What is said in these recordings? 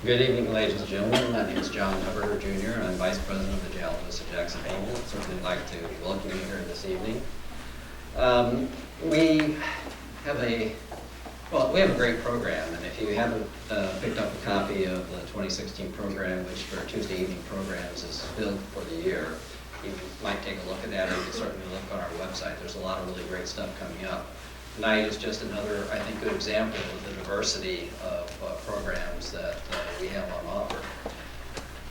Good evening, ladies and gentlemen. My name is John Hubbard, Jr., and I'm Vice President of the Geologists at Jackson Hole. I'd certainly like to welcome you here this evening. We have a great program, and if you haven't picked up a copy of the 2016 program, which for Tuesday evening programs is built for the year, you might take a look at that, or you can certainly look on our website. There's a lot of really great stuff coming up. Tonight is just another, I think, good example of the diversity of programs that we have on offer.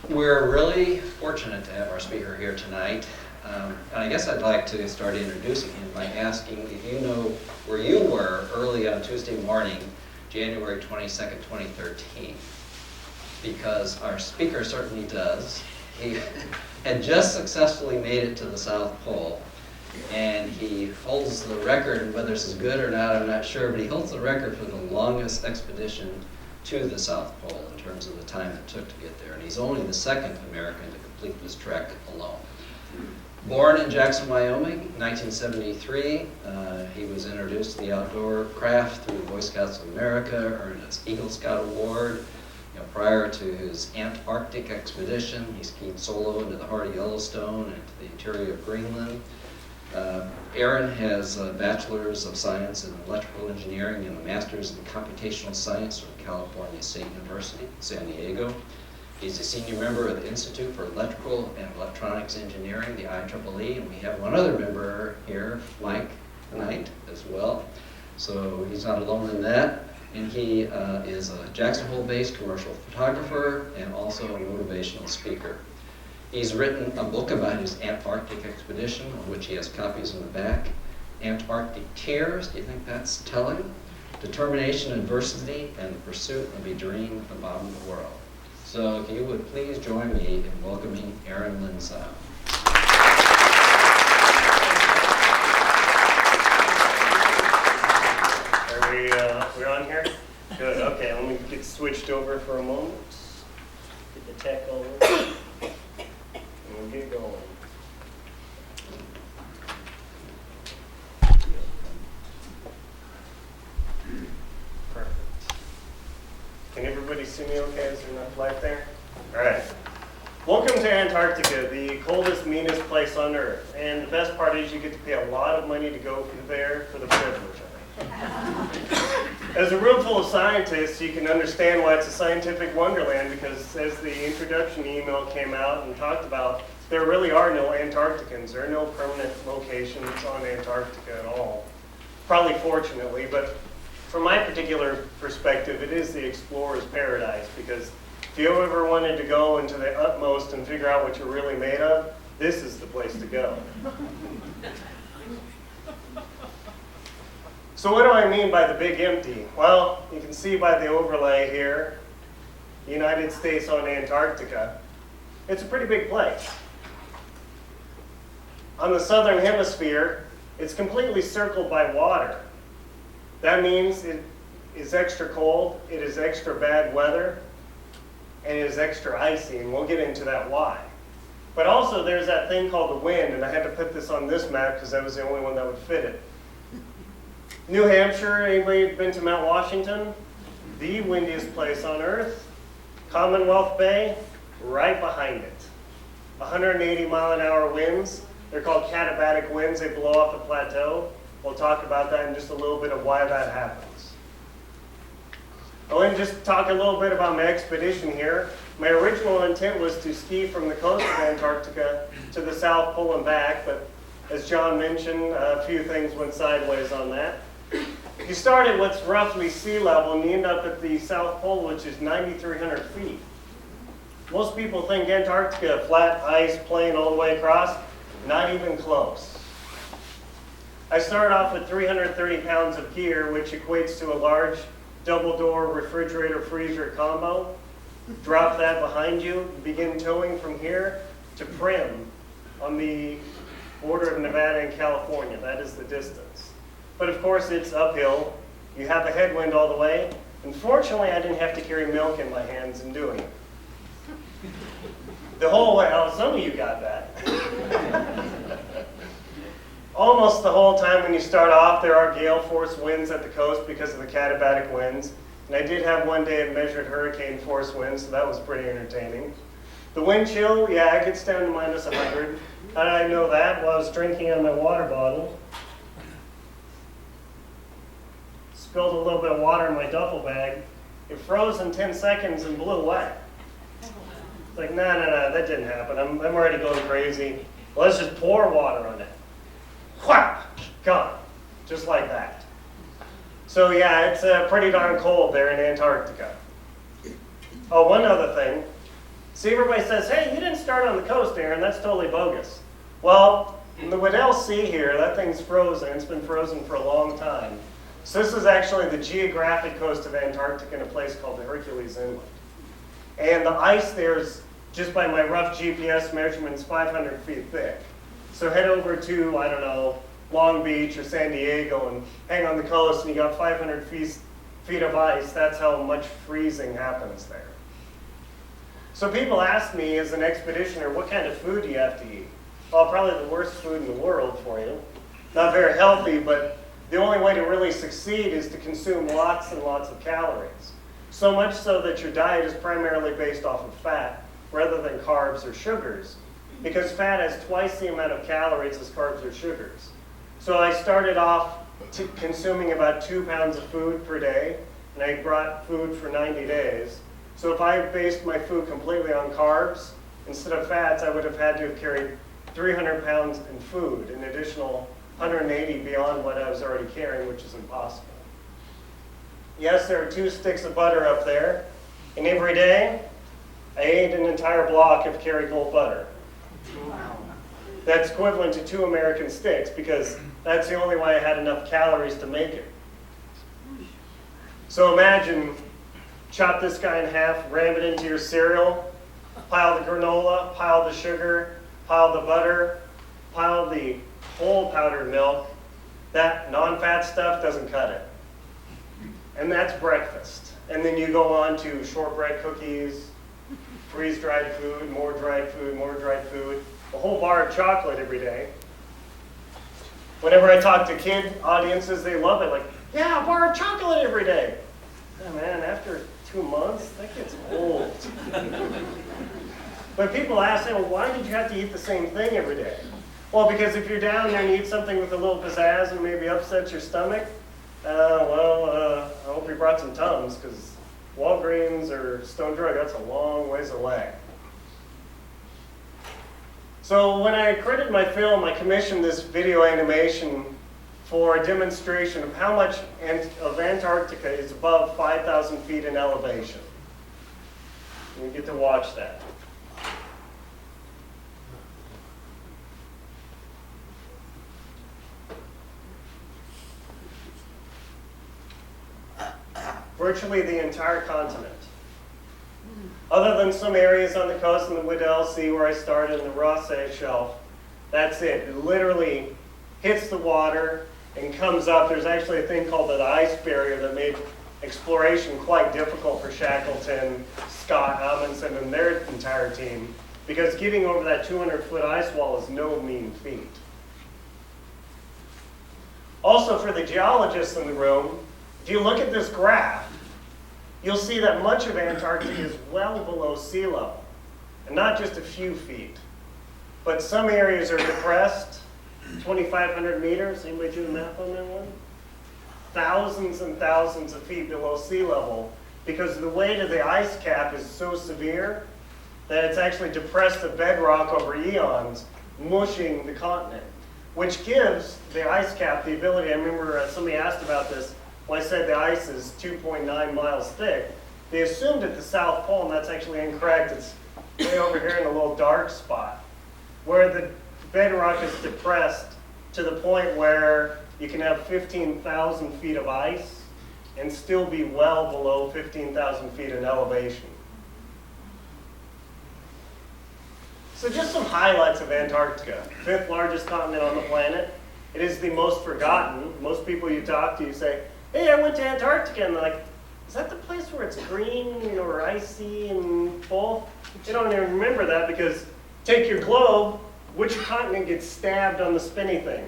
We're really fortunate to have our speaker here tonight. And I guess I'd like to start introducing him by asking if you know where you were early on Tuesday morning, January 22nd, 2013. Because our speaker certainly does. He had just successfully made it to the South Pole. And he holds the record, whether this is good or not, I'm not sure, but he holds the record for the longest expedition to the South Pole in terms of the time it took to get there. And he's only the second American to complete this trek alone. Born in Jackson, Wyoming, 1973, he was introduced to the outdoor craft through the Boy Scouts of America, earned his Eagle Scout Award. Prior to his Antarctic expedition, he skied solo into the heart of Yellowstone and to the interior of Greenland. Aaron has a Bachelor's of Science in Electrical Engineering and a Master's in Computational Science from California State University, San Diego. He's a senior member of the Institute for Electrical and Electronics Engineering, the IEEE, and we have one other member here, Mike, tonight as well. So he's not alone in that. And he is a Jackson Hole-based commercial photographer and also a motivational speaker. He's written a book about his Antarctic expedition, of which he has copies in the back. Antarctic Tears, do you think that's telling? Determination, Adversity, and the Pursuit of a Dream at the Bottom of the World. So if you would please join me in welcoming Aaron Linsdau. We're on here? Good, okay, let me get switched over for a moment. Get the tech over. We'll get going. Perfect. Can everybody see me okay? Is there enough light there? All right. Welcome to Antarctica, the coldest, meanest place on Earth. And the best part is you get to pay a lot of money to go there for the privilege of it. As a room full of scientists, you can understand why it's a scientific wonderland, because as the introduction email came out and talked about, there really are no Antarcticans. There are no permanent locations on Antarctica at all. Probably fortunately, but from my particular perspective, it is the explorer's paradise, because if you ever wanted to go into the utmost and figure out what you're really made of, this is the place to go. So what do I mean by the big empty? Well, you can see by the overlay here, United States on Antarctica. It's a pretty big place. On the southern hemisphere, it's completely circled by water. That means it is extra cold, it is extra bad weather, and it is extra icy, and we'll get into that why. But also there's that thing called the wind, and I had to put this on this map because that was the only one that would fit it. New Hampshire, anybody been to Mount Washington? The windiest place on Earth. Commonwealth Bay, right behind it. 180 mile an hour winds. They're called katabatic winds. They blow off the plateau. We'll talk about that in just a little bit of why that happens. I want to just talk a little bit about my expedition here. My original intent was to ski from the coast of Antarctica to the South Pole and back, but as John mentioned, a few things went sideways on that. You start at what's roughly sea level and you end up at the South Pole, which is 9,300 feet. Most people think Antarctica, flat ice, plain all the way across. Not even close. I started off with 330 pounds of gear, which equates to a large double-door refrigerator freezer combo. Drop that behind you, begin towing from here to Prim on the border of Nevada and California. That is the distance. But of course it's uphill. You have a headwind all the way. Unfortunately, I didn't have to carry milk in my hands in doing it. The whole way, oh, some of you got that. Almost the whole time when you start off, there are gale force winds at the coast because of the katabatic winds. And I did have one day of measured hurricane force winds, so that was pretty entertaining. The wind chill, yeah, it gets down to minus 100. How did I know that? Well, I was drinking out of my water bottle. Spilled a little bit of water in my duffel bag. It froze in 10 seconds and blew away. It's like, no, that didn't happen. I'm already going crazy. Well, let's just pour water on it. Whap! Gone. Just like that. So yeah, it's pretty darn cold there in Antarctica. Oh, one other thing. See, everybody says, hey, you didn't start on the coast, Aaron. That's totally bogus. Well, in the Weddell Sea here, that thing's frozen. It's been frozen for a long time. So this is actually the geographic coast of Antarctica in a place called the Hercules Inlet. And the ice there is, just by my rough GPS measurements, 500 feet thick. So head over to, I don't know, Long Beach or San Diego and hang on the coast and you got 500 feet of ice. That's how much freezing happens there. So people ask me as an expeditioner, what kind of food do you have to eat? Well, probably the worst food in the world for you. Not very healthy, but the only way to really succeed is to consume lots and lots of calories. So much so that your diet is primarily based off of fat rather than carbs or sugars, because fat has twice the amount of calories as carbs or sugars. So I started off consuming about 2 pounds of food per day, and I brought food for 90 days. So if I based my food completely on carbs instead of fats, I would have had to have carried 300 pounds in food, an additional 180 beyond what I was already carrying, which is impossible. Yes, there are 2 sticks of butter up there, and every day I ate an entire block of Kerrygold butter. Wow. That's equivalent to 2 American sticks, because that's the only way I had enough calories to make it. So imagine, chop this guy in half, ram it into your cereal, pile the granola, pile the sugar, pile the butter, pile the whole powdered milk. That non-fat stuff doesn't cut it. And that's breakfast. And then you go on to shortbread cookies, freeze-dried food, more dried food, more dried food, a whole bar of chocolate every day. Whenever I talk to kid audiences, they love it. Like, yeah, a bar of chocolate every day. Yeah, man, after 2 months, that gets old. But people ask, well, why did you have to eat the same thing every day? Well, because if you're down there and you eat something with a little pizzazz and maybe upsets your stomach, I hope you brought some Tums, because Walgreens or Stone Drug, that's a long ways away. So when I created my film, I commissioned this video animation for a demonstration of how much of Antarctica is above 5,000 feet in elevation. You get to watch that. Virtually the entire continent. Other than some areas on the coast in the Weddell Sea where I started in the Ross Sea Shelf, that's it. It literally hits the water and comes up. There's actually a thing called the ice barrier that made exploration quite difficult for Shackleton, Scott, Amundsen, and their entire team, because getting over that 200-foot ice wall is no mean feat. Also, for the geologists in the room, if you look at this graph, you'll see that much of Antarctica is well below sea level, and not just a few feet. But some areas are depressed, 2,500 meters. Anybody do the math on that one? Thousands and thousands of feet below sea level, because the weight of the ice cap is so severe that it's actually depressed the bedrock over eons, mushing the continent, which gives the ice cap the ability. I remember somebody asked about this. When I said the ice is 2.9 miles thick, they assumed at the South Pole, and that's actually incorrect. It's way over here in a little dark spot, where the bedrock is depressed to the point where you can have 15,000 feet of ice and still be well below 15,000 feet in elevation. So just some highlights of Antarctica. 5th largest continent on the planet. It is the most forgotten. Most people you talk to, you say, hey, I went to Antarctica, and they're like, is that the place where it's green or icy and full? You don't even remember that, because take your globe, which continent gets stabbed on the spinny thing?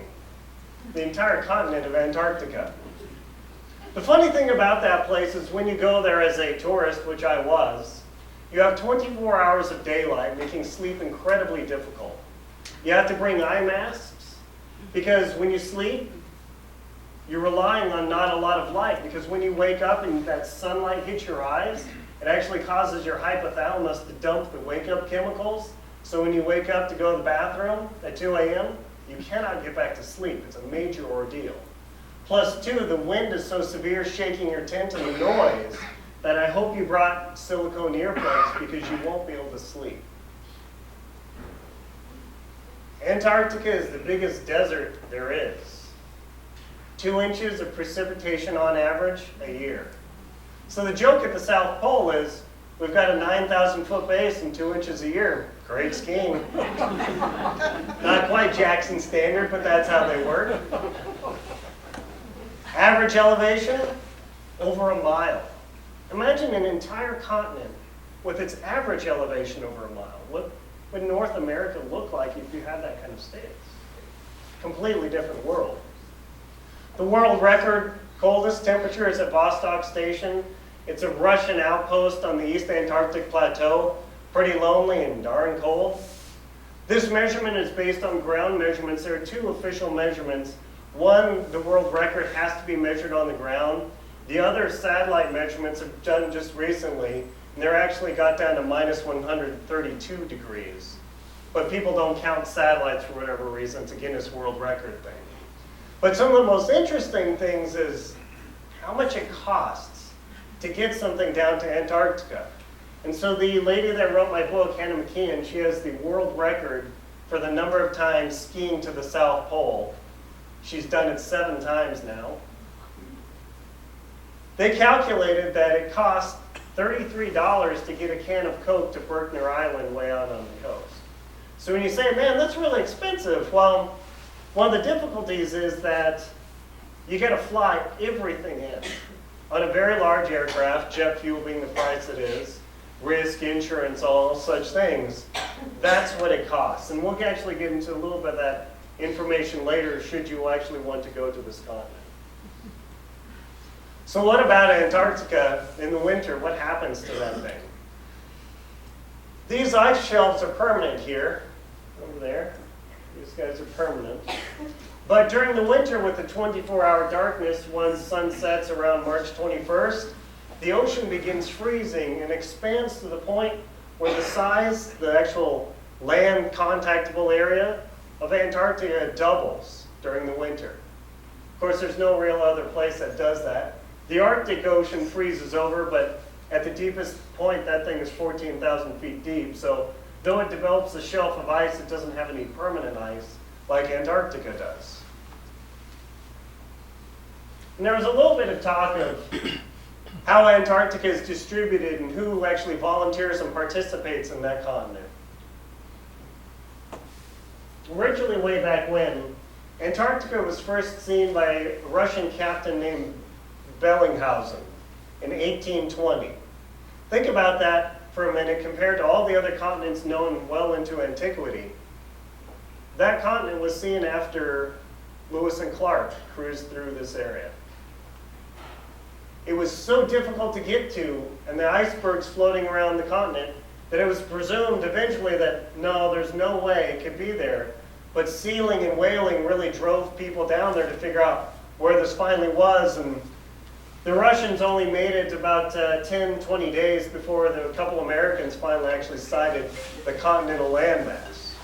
The entire continent of Antarctica. The funny thing about that place is when you go there as a tourist, which I was, you have 24 hours of daylight, making sleep incredibly difficult. You have to bring eye masks, because when you sleep, you're relying on not a lot of light, because when you wake up and that sunlight hits your eyes, it actually causes your hypothalamus to dump the wake-up chemicals. So when you wake up to go to the bathroom at 2 a.m., you cannot get back to sleep. It's a major ordeal. Plus, two, the wind is so severe, shaking your tent and the noise, that I hope you brought silicone earplugs because you won't be able to sleep. Antarctica is the biggest desert there is. 2 inches of precipitation on average a year. So the joke at the South Pole is, we've got a 9,000-foot base and 2 inches a year. Great skiing. Not quite Jackson standard, but that's how they work. Average elevation, over a mile. Imagine an entire continent with its average elevation over a mile. What would North America look like if you had that kind of stance? Completely different world. The world record coldest temperature is at Vostok Station. It's a Russian outpost on the East Antarctic Plateau. Pretty lonely and darn cold. This measurement is based on ground measurements. There are 2 official measurements. One, the world record has to be measured on the ground. The other, satellite measurements are done just recently, and they're actually got down to minus 132 degrees. But people don't count satellites for whatever reason. It's a Guinness World Record thing. But some of the most interesting things is how much it costs to get something down to Antarctica. And so the lady that wrote my book, Hannah McKeon, she has the world record for the number of times skiing to the South Pole. She's done it 7 times now. They calculated that it cost $33 to get a can of Coke to Berkner Island way out on the coast. So when you say, man, that's really expensive, well, one of the difficulties is that you got to fly everything in on a very large aircraft, jet fuel being the price it is, risk, insurance, all such things. That's what it costs. And we'll actually get into a little bit of that information later should you actually want to go to this continent. So what about Antarctica in the winter? What happens to that thing? These ice shelves are permanent here, over there. These guys are permanent. But during the winter with the 24-hour darkness, when sun sets around March 21st, the ocean begins freezing and expands to the point where the size, the actual land contactable area of Antarctica doubles during the winter. Of course, there's no real other place that does that. The Arctic Ocean freezes over, but at the deepest point, that thing is 14,000 feet deep. So though it develops a shelf of ice, it doesn't have any permanent ice like Antarctica does. And there was a little bit of talk of how Antarctica is distributed and who actually volunteers and participates in that continent. Originally, way back when, Antarctica was first seen by a Russian captain named Bellinghausen in 1820. Think about that for a minute compared to all the other continents known well into antiquity. That continent was seen after Lewis and Clark cruised through this area. It was so difficult to get to, and the icebergs floating around the continent, that it was presumed eventually that, no, there's no way it could be there. But sealing and whaling really drove people down there to figure out where this finally was. And the Russians only made it about 10, 20 days before a couple Americans finally actually sighted the continental landmass.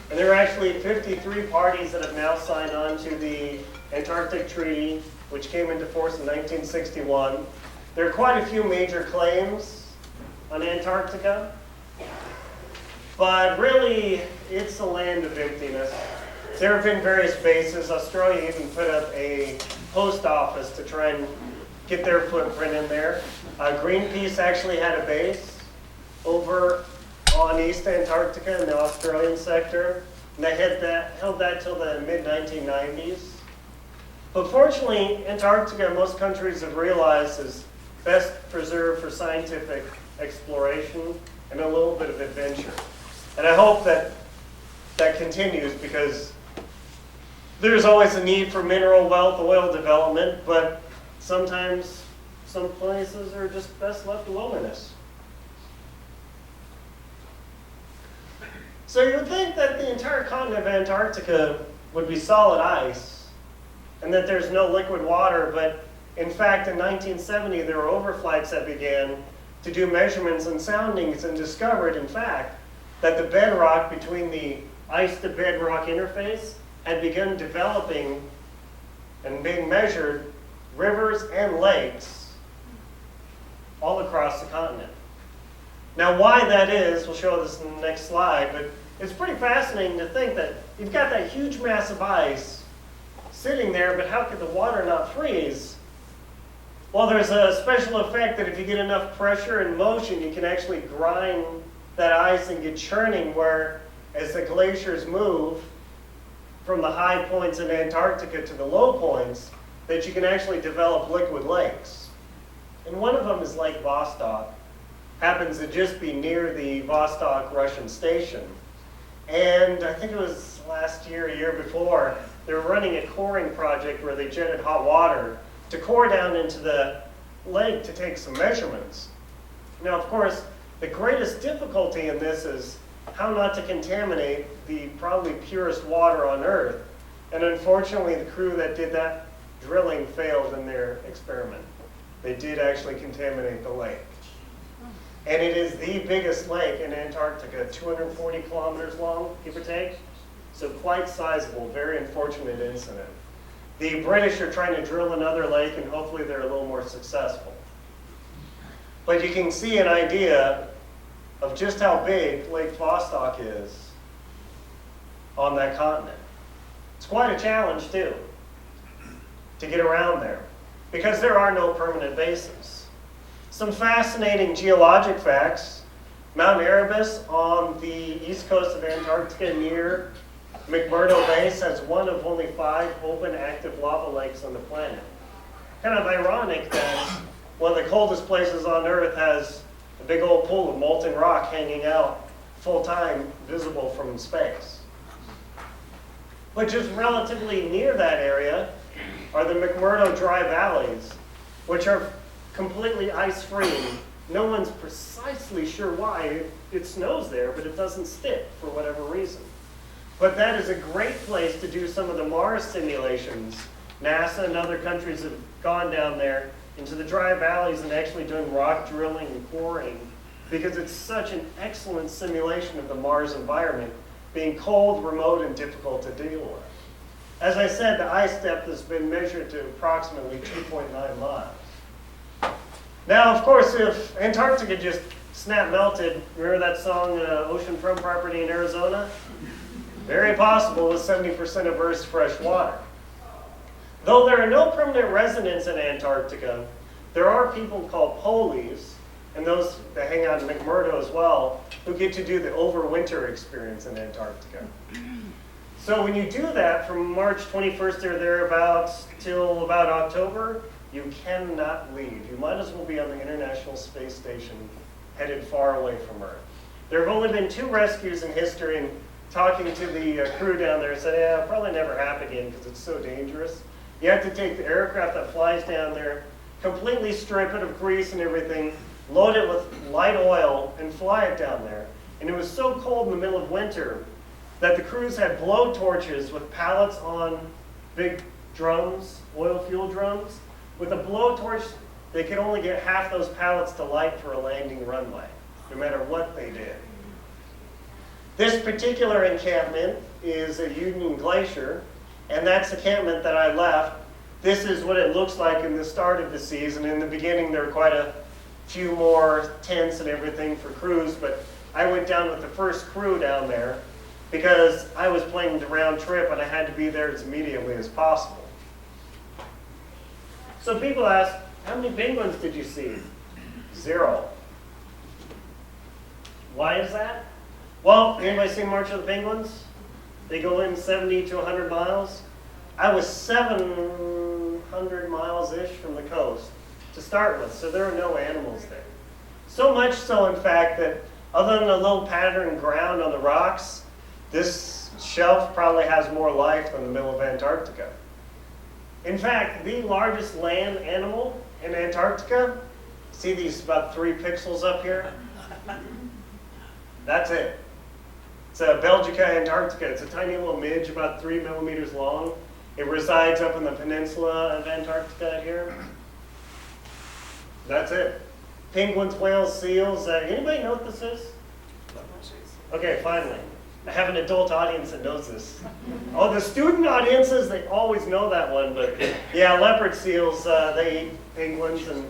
And there are actually 53 parties that have now signed on to the Antarctic Treaty, which came into force in 1961. There are quite a few major claims on Antarctica, but really it's a land of emptiness. There have been various bases. Australia even put up a post office to try and get their footprint in there. Greenpeace actually had a base over on East Antarctica in the Australian sector, and they held that till the mid-1990s. But fortunately, Antarctica, most countries have realized, is best preserved for scientific exploration and a little bit of adventure. And I hope that that continues, because there's always a need for mineral wealth, oil development, but sometimes some places are just best left wilderness. So you would think that the entire continent of Antarctica would be solid ice and that there's no liquid water, but in fact in 1970 there were overflights that began to do measurements and soundings and discovered in fact that the bedrock between the ice to bedrock interface had begun developing and being measured rivers and lakes all across the continent. Now why that is, we'll show this in the next slide, but it's pretty fascinating to think that you've got that huge mass of ice sitting there, but how could the water not freeze? Well, there's a special effect that if you get enough pressure and motion, you can actually grind that ice and get churning where as the glaciers move from the high points in Antarctica to the low points, that you can actually develop liquid lakes. And one of them is Lake Vostok. Happens to just be near the Vostok Russian station. And I think it was last year, a year before, they were running a coring project where they jetted hot water to core down into the lake to take some measurements. Now, of course, the greatest difficulty in this is how not to contaminate the probably purest water on Earth. And unfortunately, the crew that did that drilling failed in their experiment. They did actually contaminate the lake. And it is the biggest lake in Antarctica, 240 kilometers long, give or take. So quite sizable, very unfortunate incident. The British are trying to drill another lake and hopefully they're a little more successful. But you can see an idea of just how big Lake Vostok is on that continent. It's quite a challenge too, to get around there, because there are no permanent bases. Some fascinating geologic facts. Mount Erebus on the east coast of Antarctica near McMurdo Base has one of only 5 open active lava lakes on the planet. Kind of ironic that one of the coldest places on Earth has a big old pool of molten rock hanging out full-time, visible from space. But just relatively near that area are the McMurdo Dry Valleys, which are completely ice-free. No one's precisely sure why. It snows there, but it doesn't stick for whatever reason. But that is a great place to do some of the Mars simulations. NASA and other countries have gone down there into the dry valleys and actually done rock drilling and coring because it's such an excellent simulation of the Mars environment, being cold, remote, and difficult to deal with. As I said, the ice depth has been measured to approximately 2.9 miles. Now, of course, if Antarctica just snap melted, remember that song, Oceanfront Property in Arizona? Very possible with 70% of Earth's fresh water. Though there are no permanent residents in Antarctica, there are people called polies, and those that hang out in McMurdo as well, who get to do the overwinter experience in Antarctica. So when you do that from March 21st or thereabouts till about October, you cannot leave. You might as well be on the International Space Station headed far away from Earth. There have only been 2 rescues in history, and talking to the crew down there said, yeah, it'll probably never happen again because it's so dangerous. You have to take the aircraft that flies down there, completely strip it of grease and everything, load it with light oil, and fly it down there. And it was so cold in the middle of winter that the crews had blow torches with pallets on big drums, oil fuel drums. With a blowtorch, they could only get half those pallets to light for a landing runway, no matter what they did. This particular encampment is a Union Glacier, and that's the encampment that I left. This is what it looks like in the start of the season. In the beginning, there were quite a few more tents and everything for crews, but I went down with the first crew down there because I was planning the round trip and I had to be there as immediately as possible. So people ask, how many penguins did you see? 0. Why is that? Well, anybody seen March of the Penguins? They go in 70 to 100 miles. I was 700 miles-ish from the coast to start with, so there are no animals there. So much so, in fact, that other than a little patterned ground on the rocks, this shelf probably has more life than the middle of Antarctica. In fact, the largest land animal in Antarctica, see these about 3 pixels up here? That's it. It's a Belgica antarctica. It's a tiny little midge, about 3 millimeters long. It resides up in the peninsula of Antarctica here. That's it. Penguins, whales, seals. Anybody know what this is? Okay, finally. I have an adult audience that knows this. Oh, the student audiences, they always know that one. But yeah, leopard seals, they eat penguins. And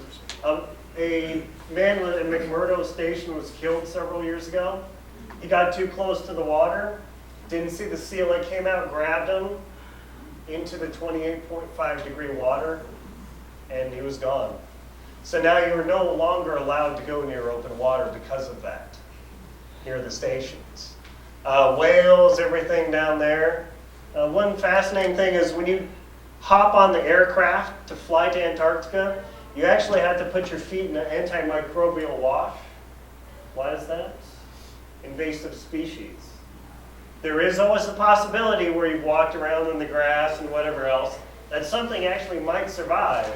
a man at McMurdo Station was killed several years ago. He got too close to the water, didn't see the seal that came out, grabbed him into the 28.5 degree water, and he was gone. So now you're no longer allowed to go near open water because of that, near the stations. Whales, everything down there. One fascinating thing is when you hop on the aircraft to fly to Antarctica, you actually have to put your feet in an antimicrobial wash. Why is that? Invasive species. There is always a possibility where you've walked around in the grass and whatever else, that something actually might survive.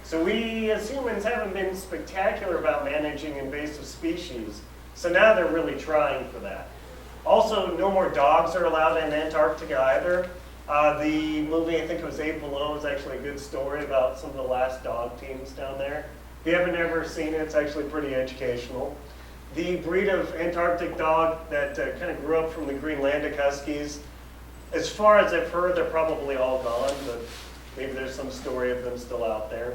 So we as humans haven't been spectacular about managing invasive species. So now they're really trying for that. Also, no more dogs are allowed in Antarctica either. The movie, I think it was 8 Below, is actually a good story about some of the last dog teams down there. If you haven't ever seen it, it's actually pretty educational. The breed of Antarctic dog that kind of grew up from the Greenlandic Huskies, as far as I've heard, they're probably all gone, but maybe there's some story of them still out there.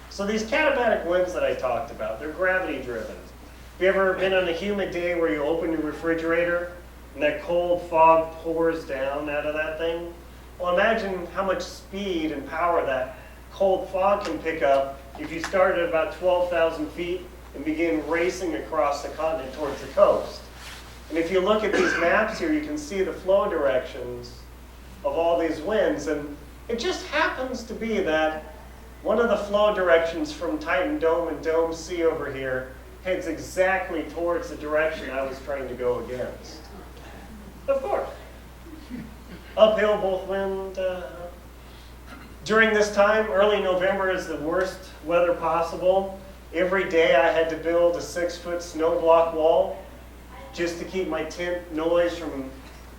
So these katabatic winds that I talked about, they're gravity driven. Have you ever been on a humid day where you open your refrigerator and that cold fog pours down out of that thing? Well, imagine how much speed and power that cold fog can pick up if you start at about 12,000 feet and begin racing across the continent towards the coast. And if you look at these maps here, you can see the flow directions of all these winds. And it just happens to be that one of the flow directions from Titan Dome and Dome C over here heads exactly towards the direction I was trying to go against. Of course. Uphill, both wind. During this time, early November is the worst weather possible. Every day I had to build a 6-foot snow block wall just to keep my tent noise from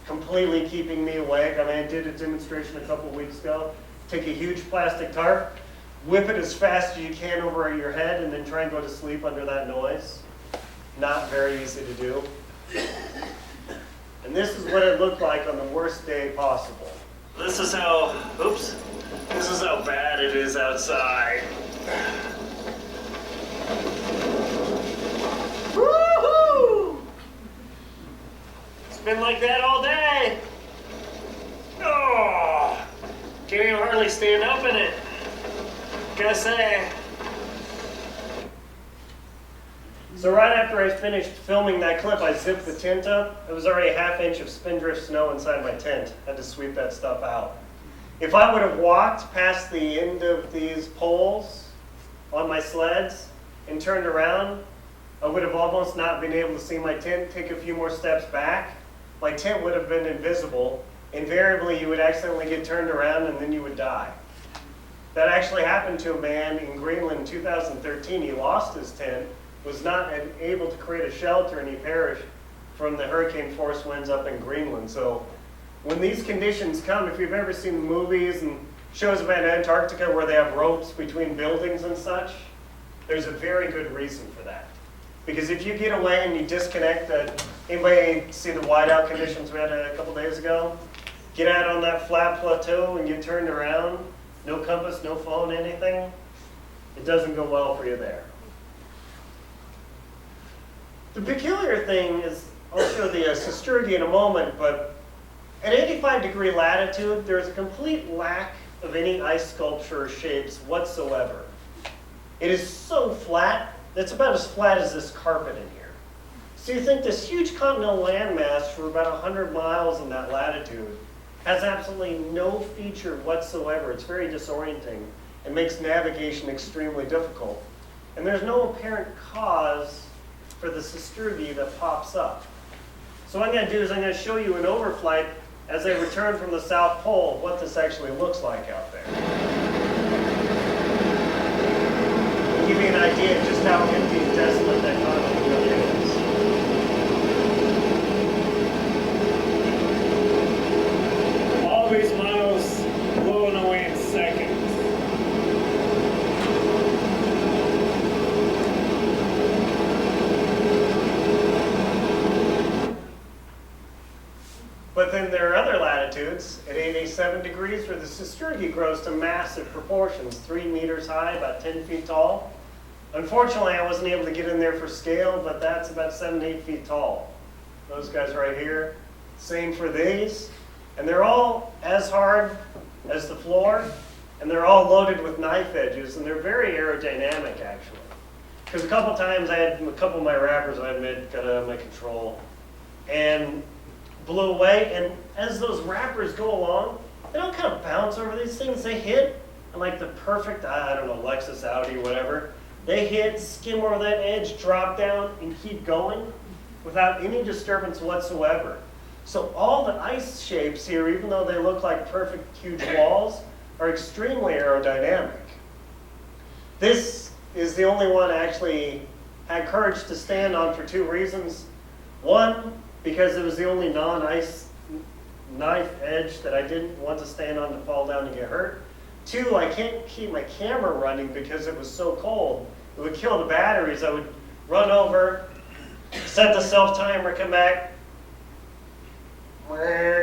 completely keeping me awake. I mean, I did a demonstration a couple weeks ago. Take a huge plastic tarp, whip it as fast as you can over your head, and then try and go to sleep under that noise. Not very easy to do. And this is what it looked like on the worst day possible. This is how bad it is outside. Woohoo! It's been like that all day. Oh, can't even hardly stand up in it. Gotta say. So right after I finished filming that clip, I zipped the tent up. It was already a ½ inch of spindrift snow inside my tent. I had to sweep that stuff out. If I would have walked past the end of these poles on my sleds and turned around, I would have almost not been able to see my tent. Take a few more steps back, my tent would have been invisible. Invariably, you would accidentally get turned around and then you would die. That actually happened to a man in Greenland in 2013. He lost his tent, was not able to create a shelter, and he perished from the hurricane force winds up in Greenland. So when these conditions come, if you've ever seen movies and shows about Antarctica where they have ropes between buildings and such, there's a very good reason for that. Because if you get away and you disconnect, anybody see the whiteout conditions we had a couple days ago? Get out on that flat plateau and get turned around, no compass, no phone, anything, it doesn't go well for you there. The peculiar thing is, I'll show the sastrugi in a moment, but at 85-degree latitude, there's a complete lack of any ice sculpture or shapes whatsoever. It is so flat, it's about as flat as this carpet in here. So you think this huge continental landmass for about 100 miles in that latitude has absolutely no feature whatsoever. It's very disorienting and makes navigation extremely difficult. And there's no apparent cause for the sastrugi that pops up. So what I'm going to do is I'm going to show you an overflight as they return from the South Pole what this actually looks like out there. To give you an idea of just how empty and desolate that continent really is. All these miles blowing away in seconds. But then there are other latitudes at 87 degrees where the sastrugi grows to massive proportions, 3 meters high, about 10 feet tall. Unfortunately, I wasn't able to get in there for scale, but that's about 7 to 8 feet tall. Those guys right here. Same for these. And they're all as hard as the floor, and they're all loaded with knife edges, and they're very aerodynamic, actually. Because a couple times I had a couple of my wrappers I admit got out of my control and blew away, and as those wrappers go along, they don't kind of bounce over these things. They hit, and like the perfect, I don't know, Lexus, Audi, whatever, they hit, skim over that edge, drop down, and keep going without any disturbance whatsoever. So all the ice shapes here, even though they look like perfect huge walls, are extremely aerodynamic. This is the only one I actually had courage to stand on for 2 reasons. One, because it was the only non-ice knife edge that I didn't want to stand on to fall down and get hurt. 2, I can't keep my camera running because it was so cold. It would kill the batteries. I would run over, set the self-timer, come back,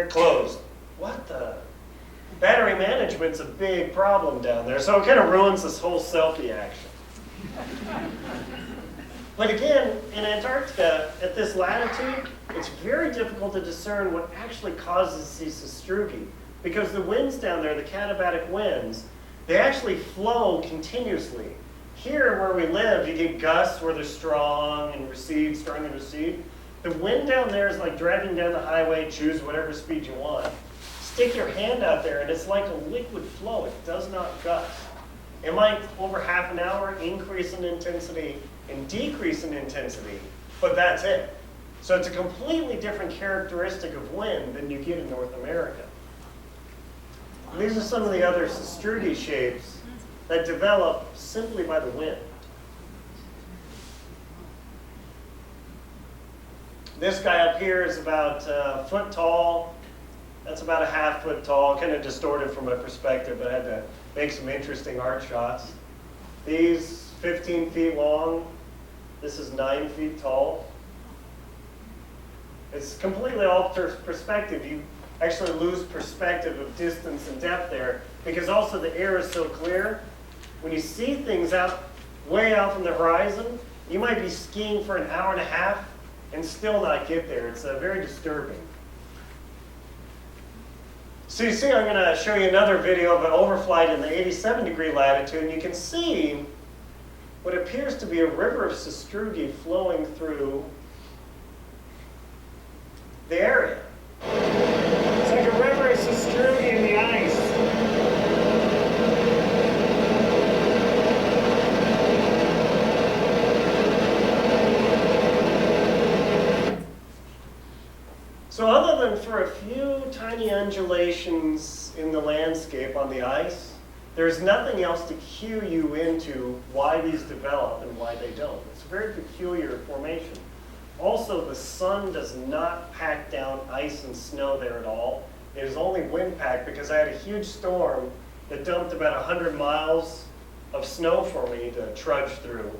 closed. What the? Battery management's a big problem down there, so it kind of ruins this whole selfie action. But again, in Antarctica, at this latitude, it's very difficult to discern what actually causes these sastrugi. Because the winds down there, the katabatic winds, they actually flow continuously. Here where we live, you get gusts where they're strong and recede, strong and recede. The wind down there is like driving down the highway, choose whatever speed you want. Stick your hand out there and it's like a liquid flow. It does not gust. It might, over half an hour, increase in intensity and decrease in intensity, but that's it. So it's a completely different characteristic of wind than you get in North America. And these are some of the other sastrugi shapes that develop simply by the wind. This guy up here is about a foot tall. That's about a half foot tall, kind of distorted from my perspective, but I had to make some interesting art shots. These 15 feet long. This is 9 feet tall. It's completely altered perspective. You actually lose perspective of distance and depth there because also the air is so clear. When you see things out way out from the horizon, you might be skiing for an hour and a half and still not get there. It's very disturbing. So you see, I'm going to show you another video of an overflight in the 87 degree latitude, and you can see what appears to be a river of sastrugi flowing through the area. It's like a river of sastrugi in the ice. So other than for a few tiny undulations in the landscape on the ice, there's nothing else to cue you into why these develop and why they don't. It's a very peculiar formation. Also, the sun does not pack down ice and snow there at all. It is only wind pack because I had a huge storm that dumped about 100 miles of snow for me to trudge through.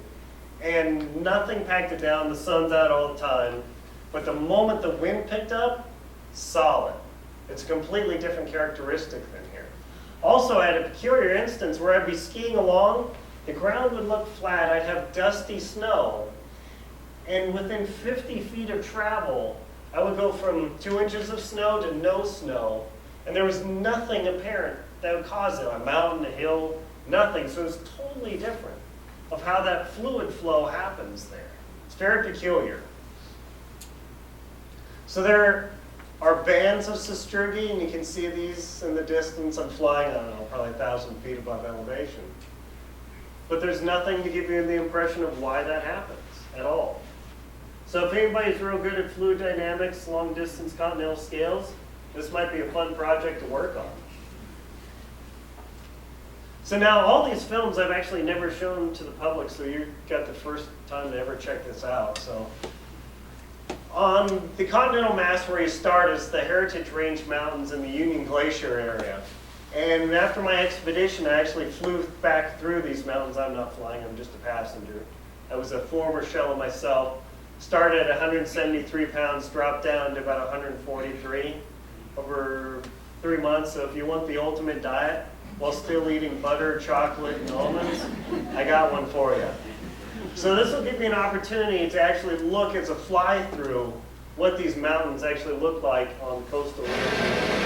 And nothing packed it down. The sun's out all the time. But the moment the wind picked up, solid. It's a completely different characteristic than here. Also, I had a peculiar instance where I'd be skiing along, the ground would look flat, I'd have dusty snow, and within 50 feet of travel, I would go from 2 inches of snow to no snow, and there was nothing apparent that would cause it, a mountain, a hill, nothing. So it was totally different of how that fluid flow happens there. It's very peculiar. So there are bands of sastrugi, and you can see these in the distance. I'm flying, I don't know, probably 1,000 feet above elevation. But there's nothing to give you the impression of why that happens at all. So if anybody's real good at fluid dynamics, long distance continental scales, This might be a fun project to work on. So now all these films I've actually never shown to the public, so you got the first time to ever check this out. So on the continental mass where you start is the Heritage Range Mountains in the Union Glacier area. And after my expedition, I actually flew back through these mountains. I'm not flying, I'm just a passenger. I was a former shell myself. Started at 173 pounds, dropped down to about 143 over 3 months. So if you want the ultimate diet while still eating butter, chocolate, and almonds, I got one for you. So this will give you an opportunity to actually look as a fly-through what these mountains actually look like on coastal areas.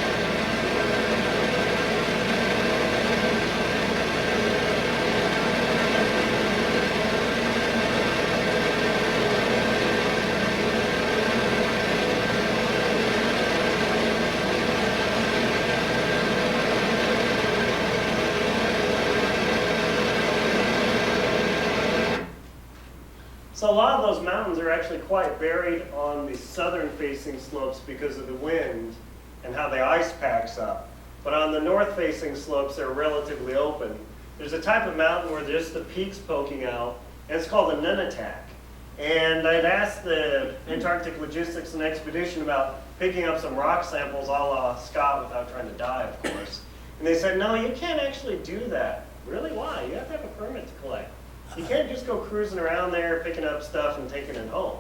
So a lot of those mountains are actually quite buried on the southern facing slopes because of the wind and how the ice packs up. But on the north facing slopes, they're relatively open. There's a type of mountain where there's the peaks poking out, and it's called a nunatak. And I'd asked the Antarctic Logistics and Expedition about picking up some rock samples a la Scott without trying to die, of course. And they said, no, you can't actually do that. Really, why? You have to have a permit to collect. You can't just go cruising around there, picking up stuff and taking it home.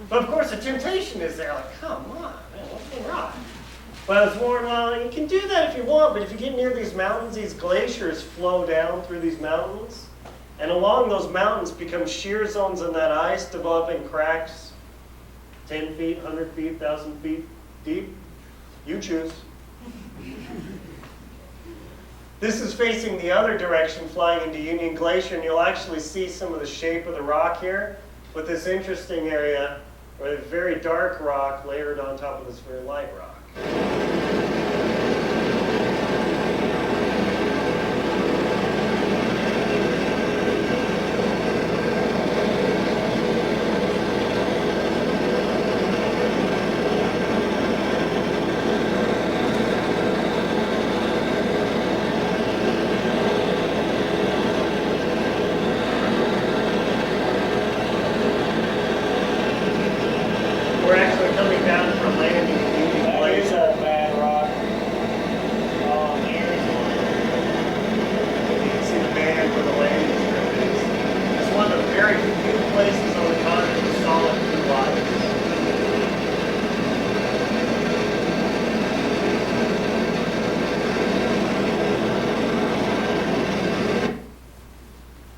But of course the temptation is there, like, come on, man, what's going on? But I was warned, well, you can do that if you want, but if you get near these mountains, these glaciers flow down through these mountains. And along those mountains become shear zones in that ice, developing cracks 10 feet, 100 feet, 1,000 feet deep. You choose. This is facing the other direction, flying into Union Glacier, and you'll actually see some of the shape of the rock here, with this interesting area, where a very dark rock layered on top of this very light rock.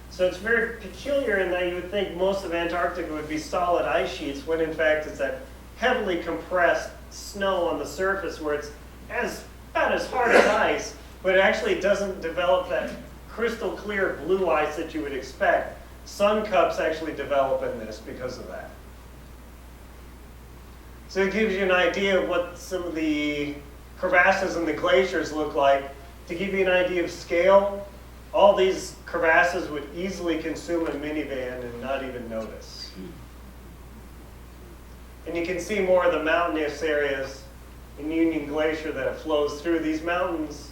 So it's very peculiar in that you would think most of Antarctica would be solid ice sheets, when in fact it's that heavily compressed snow on the surface where it's about as hard as ice, but it actually doesn't develop that crystal clear blue ice that you would expect. Sun cups actually develop in this because of that. So it gives you an idea of what some of the crevasses in the glaciers look like. To give you an idea of scale, all these crevasses would easily consume a minivan and not even notice. And you can see more of the mountainous areas in Union Glacier that it flows through. These mountains,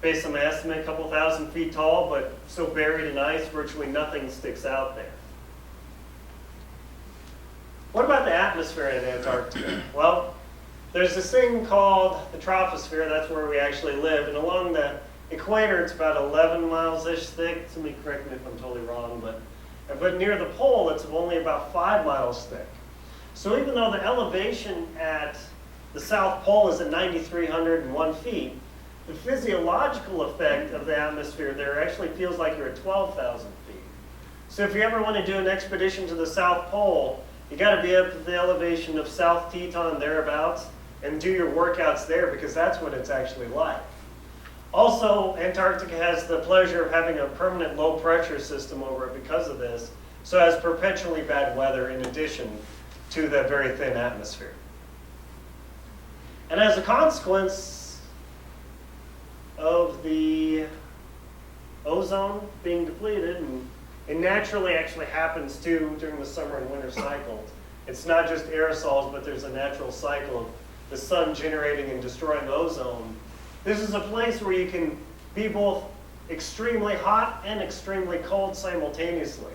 based on my estimate, a couple thousand feet tall, but so buried in ice, virtually nothing sticks out there. What about the atmosphere in Antarctica? Well, there's this thing called the troposphere. That's where we actually live. And along the equator, it's about 11 miles-ish thick. Somebody correct me if I'm totally wrong. But near the pole, it's only about 5 miles thick. So even though the elevation at the South Pole is at 9,301 feet, the physiological effect of the atmosphere there actually feels like you're at 12,000 feet. So if you ever want to do an expedition to the South Pole, you got to be up at the elevation of South Teton, thereabouts, and do your workouts there, because that's what it's actually like. Also, Antarctica has the pleasure of having a permanent low pressure system over it because of this, so it has perpetually bad weather in addition to the very thin atmosphere. And as a consequence of the ozone being depleted, and it naturally actually happens too during the summer and winter cycles. It's not just aerosols, but there's a natural cycle of the sun generating and destroying ozone. This is a place where you can be both extremely hot and extremely cold simultaneously.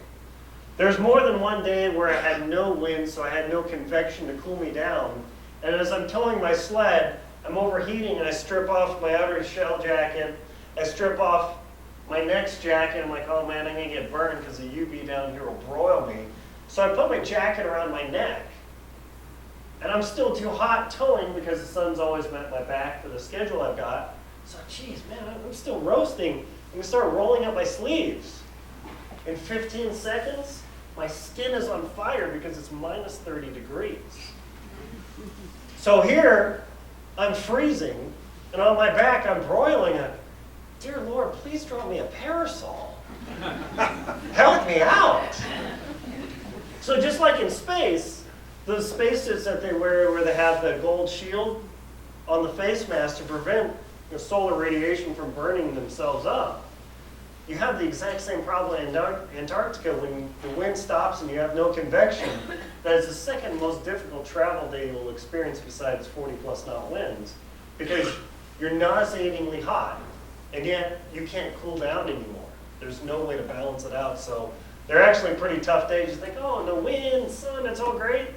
There's more than one day where I had no wind, so I had no convection to cool me down. And as I'm towing my sled, I'm overheating and I strip off my outer shell jacket. I strip off my next jacket. I'm like, oh man, I'm gonna get burned because the UV down here will broil me. So I put my jacket around my neck. And I'm still too hot towing because the sun's always met my back for the schedule I've got. So geez, man, I'm still roasting. I'm gonna start rolling up my sleeves. In 15 seconds, my skin is on fire because it's minus 30 degrees. So here, I'm freezing, and on my back, I'm broiling. Dear Lord, please draw me a parasol. Help me out. So just like in space, those spacesuits that they wear where they have the gold shield on the face mask to prevent the solar radiation from burning themselves up, you have the exact same problem in Antarctica when the wind stops and you have no convection. That is the second most difficult travel day you'll experience besides 40+ knot winds, because you're nauseatingly hot, and yet you can't cool down anymore. There's no way to balance it out. So they're actually pretty tough days. You think, oh, no wind, sun, it's all great.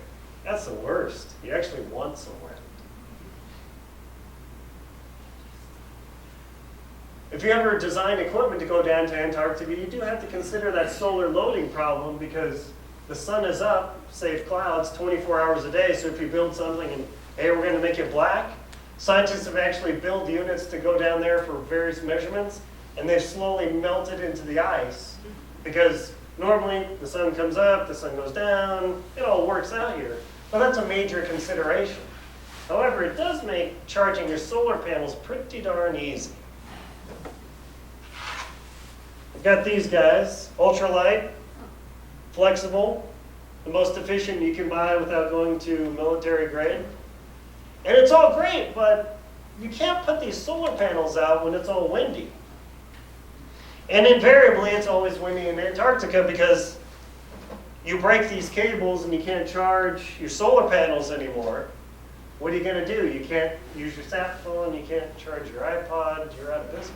That's the worst. You actually want some wind. If you ever design equipment to go down to Antarctica, you do have to consider that solar loading problem, because the sun is up, save clouds, 24 hours a day. So if you build something and, hey, we're going to make it black, scientists have actually built units to go down there for various measurements, and they've slowly melted into the ice, because normally the sun comes up, the sun goes down, it all works out here. But that's a major consideration. However, it does make charging your solar panels pretty darn easy. I've got these guys, ultralight, flexible, the most efficient you can buy without going to military grade. And it's all great, but you can't put these solar panels out when it's all windy. And invariably, it's always windy in Antarctica because you break these cables and you can't charge your solar panels anymore. What are you going to do? You can't use your sat phone, you can't charge your iPod, you're out of business.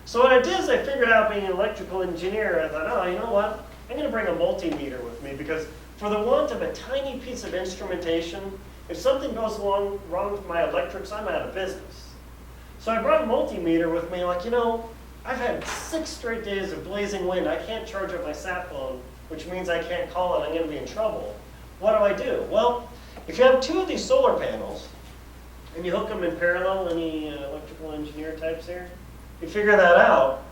So what I did is I figured out, being an electrical engineer, I thought, oh, you know what? I'm going to bring a multimeter with me, because for the want of a tiny piece of instrumentation, if something goes wrong with my electrics, I'm out of business. So I brought a multimeter with me, like, you know, I've had 6 straight days of blazing wind. I can't charge up my sat phone, which means I can't call it. I'm going to be in trouble. What do? Well, if you have 2 of these solar panels, and you hook them in parallel, any electrical engineer types here, you figure that out.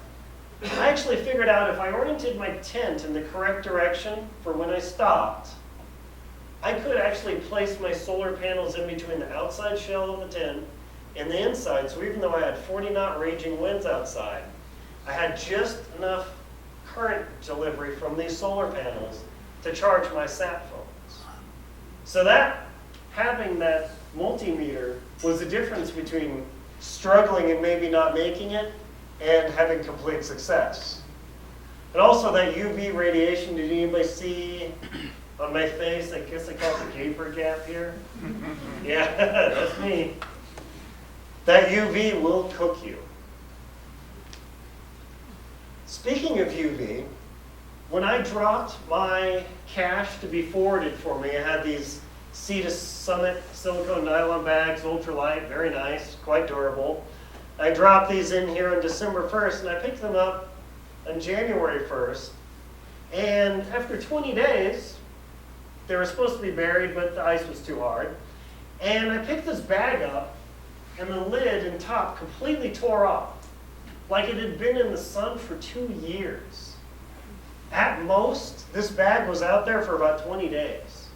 I actually figured out if I oriented my tent in the correct direction for when I stopped, I could actually place my solar panels in between the outside shell of the tent and the inside. So even though I had 40-knot raging winds outside, I had just enough current delivery from these solar panels to charge my sat phones. So that, having that multimeter, was the difference between struggling and maybe not making it and having complete success. And also that UV radiation, did anybody see on my face? I guess I call it the gaper gap here. Yeah, that's me. That UV will cook you. Speaking of UV, when I dropped my cache to be forwarded for me, I had these Sea to Summit silicone nylon bags, ultralight, very nice, quite durable. I dropped these in here on December 1st, and I picked them up on January 1st. And after 20 days, they were supposed to be buried, but the ice was too hard. And I picked this bag up, and the lid and top completely tore off, like it had been in the sun for 2 years. At most, this bag was out there for about 20 days.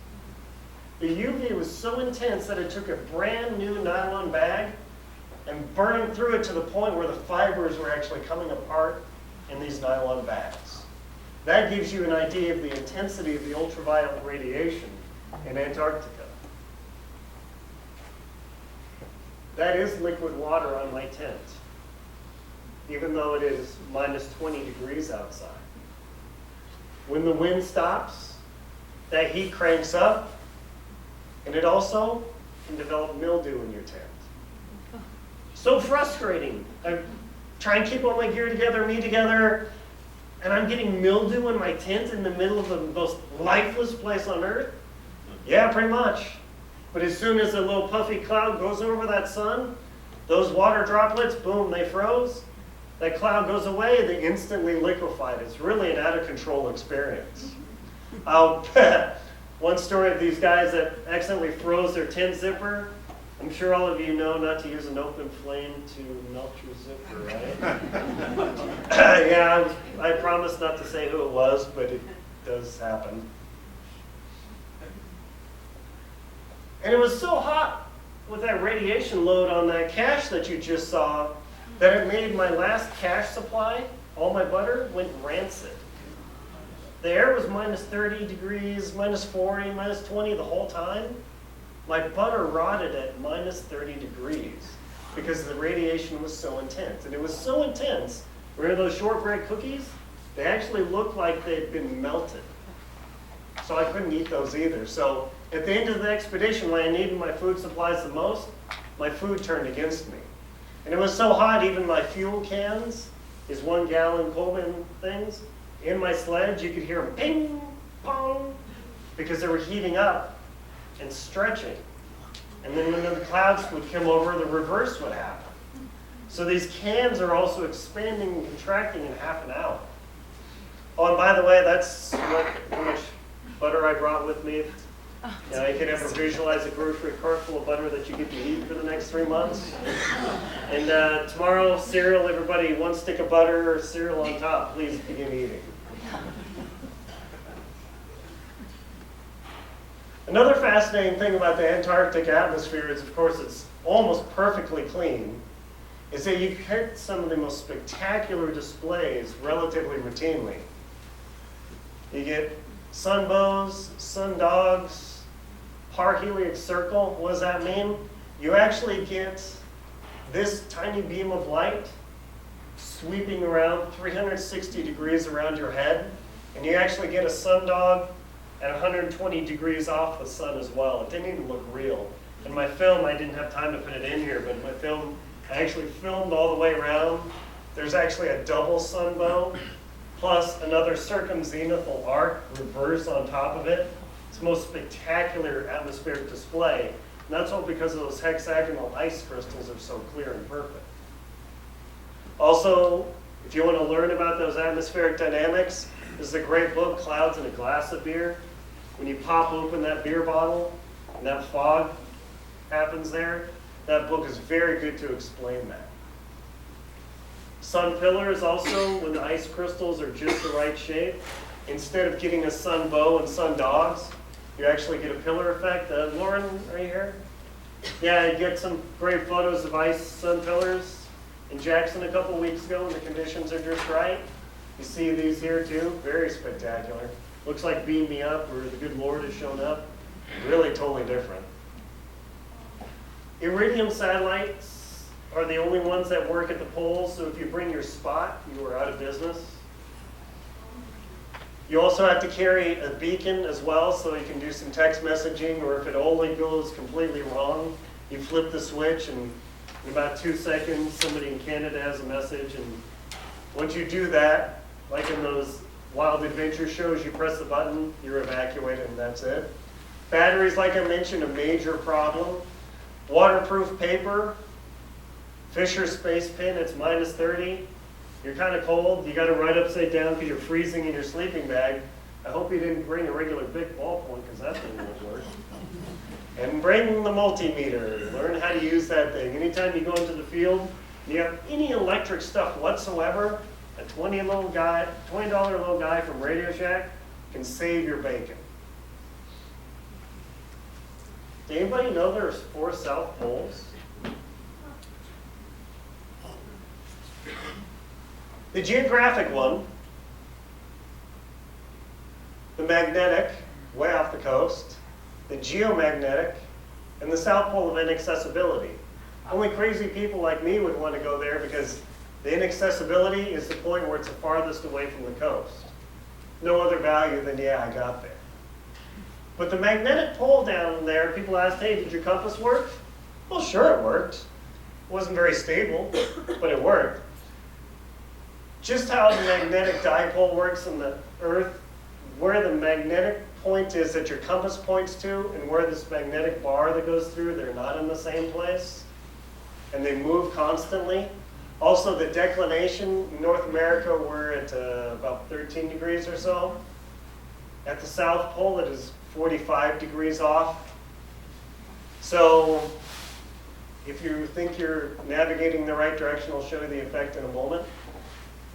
The UV was so intense that it took a brand new nylon bag and burned through it to the point where the fibers were actually coming apart in these nylon bags. That gives you an idea of the intensity of the ultraviolet radiation in Antarctica. That is liquid water on my tent, even though it is minus 20 degrees outside. When the wind stops, that heat cranks up, and it also can develop mildew in your tent. So frustrating. I try and keep all my gear together, me together, and I'm getting mildew in my tent in the middle of the most lifeless place on earth? Yeah, pretty much. But as soon as a little puffy cloud goes over that sun, those water droplets, boom, they froze. That cloud goes away, they instantly liquefied. It's really an out of control experience. One story of these guys that accidentally froze their tent zipper. I'm sure all of you know not to use an open flame to melt your zipper, right? Yeah, I promise not to say who it was, but it does happen. And it was so hot with that radiation load on that cache that you just saw that it made my last cache supply, all my butter, went rancid. The air was minus 30 degrees, minus 40, minus 20 the whole time. My butter rotted at minus 30 degrees because the radiation was so intense. And it was so intense, remember those shortbread cookies? They actually looked like they'd been melted. So I couldn't eat those either. So at the end of the expedition, when I needed my food supplies the most, my food turned against me. And it was so hot, even my fuel cans, these 1 gallon Coleman things, in my sledge, you could hear them ping, pong, because they were heating up and stretching. And then when the clouds would come over, the reverse would happen. So these cans are also expanding and contracting in half an hour. Oh, and by the way, that's how much butter I brought with me. You know, you can ever visualize a grocery cart full of butter that you get to eat for the next 3 months. And tomorrow, cereal, everybody, 1 stick of butter or cereal on top. Please begin eating. Another fascinating thing about the Antarctic atmosphere is, of course, it's almost perfectly clean, is that you get some of the most spectacular displays relatively routinely. You get sunbows, sundogs, parheliac circle. What does that mean? You actually get this tiny beam of light sweeping around 360 degrees around your head, and you actually get a sundog at 120 degrees off the sun as well. It didn't even look real. In my film, I didn't have time to put it in here, but in my film, I actually filmed all the way around. There's actually a double sunbow, plus another circumzenithal arc reverse on top of it. It's the most spectacular atmospheric display. And that's all because of those hexagonal ice crystals are so clear and perfect. Also, if you want to learn about those atmospheric dynamics, this is a great book, Clouds in a Glass of Beer. When you pop open that beer bottle and that fog happens there, that book is very good to explain that. Sun pillars also, when the ice crystals are just the right shape, instead of getting a sun bow and sun dogs, you actually get a pillar effect. Lauren, are you here? Yeah, you get some great photos of ice sun pillars in Jackson a couple weeks ago when the conditions are just right. You see these here too, very spectacular. Looks like Beam Me Up, where the good Lord has shown up. Really totally different. Iridium satellites are the only ones that work at the poles, so if you bring your spot, you are out of business. You also have to carry a beacon as well, so you can do some text messaging, or if it only goes completely wrong, you flip the switch, and in about 2 seconds, somebody in Canada has a message, and once you do that, like in those wild adventure shows, you press the button, you're evacuated, and that's it. Batteries, like I mentioned, a major problem. Waterproof paper, Fisher space pen, it's minus 30. You're kind of cold, you got to write upside down because you're freezing in your sleeping bag. I hope you didn't bring a regular big ballpoint because that thing won't work. And bring the multimeter, learn how to use that thing. Anytime you go into the field, and you have any electric stuff whatsoever, a $20 little guy from Radio Shack can save your bacon. Does anybody know there's 4 South Poles? The geographic one, the magnetic, way off the coast, the geomagnetic, and the South Pole of inaccessibility. Only crazy people like me would want to go there because the inaccessibility is the point where it's the farthest away from the coast. No other value than, yeah, I got there. But the magnetic pole down there, people asked, hey, did your compass work? Well, sure it worked. It wasn't very stable, but it worked. Just how the magnetic dipole works in the Earth, where the magnetic point is that your compass points to and where this magnetic bar that goes through, they're not in the same place. And they move constantly. Also, the declination in North America, we're at about 13 degrees or so. At the South Pole, it is 45 degrees off. So if you think you're navigating the right direction, I'll show you the effect in a moment.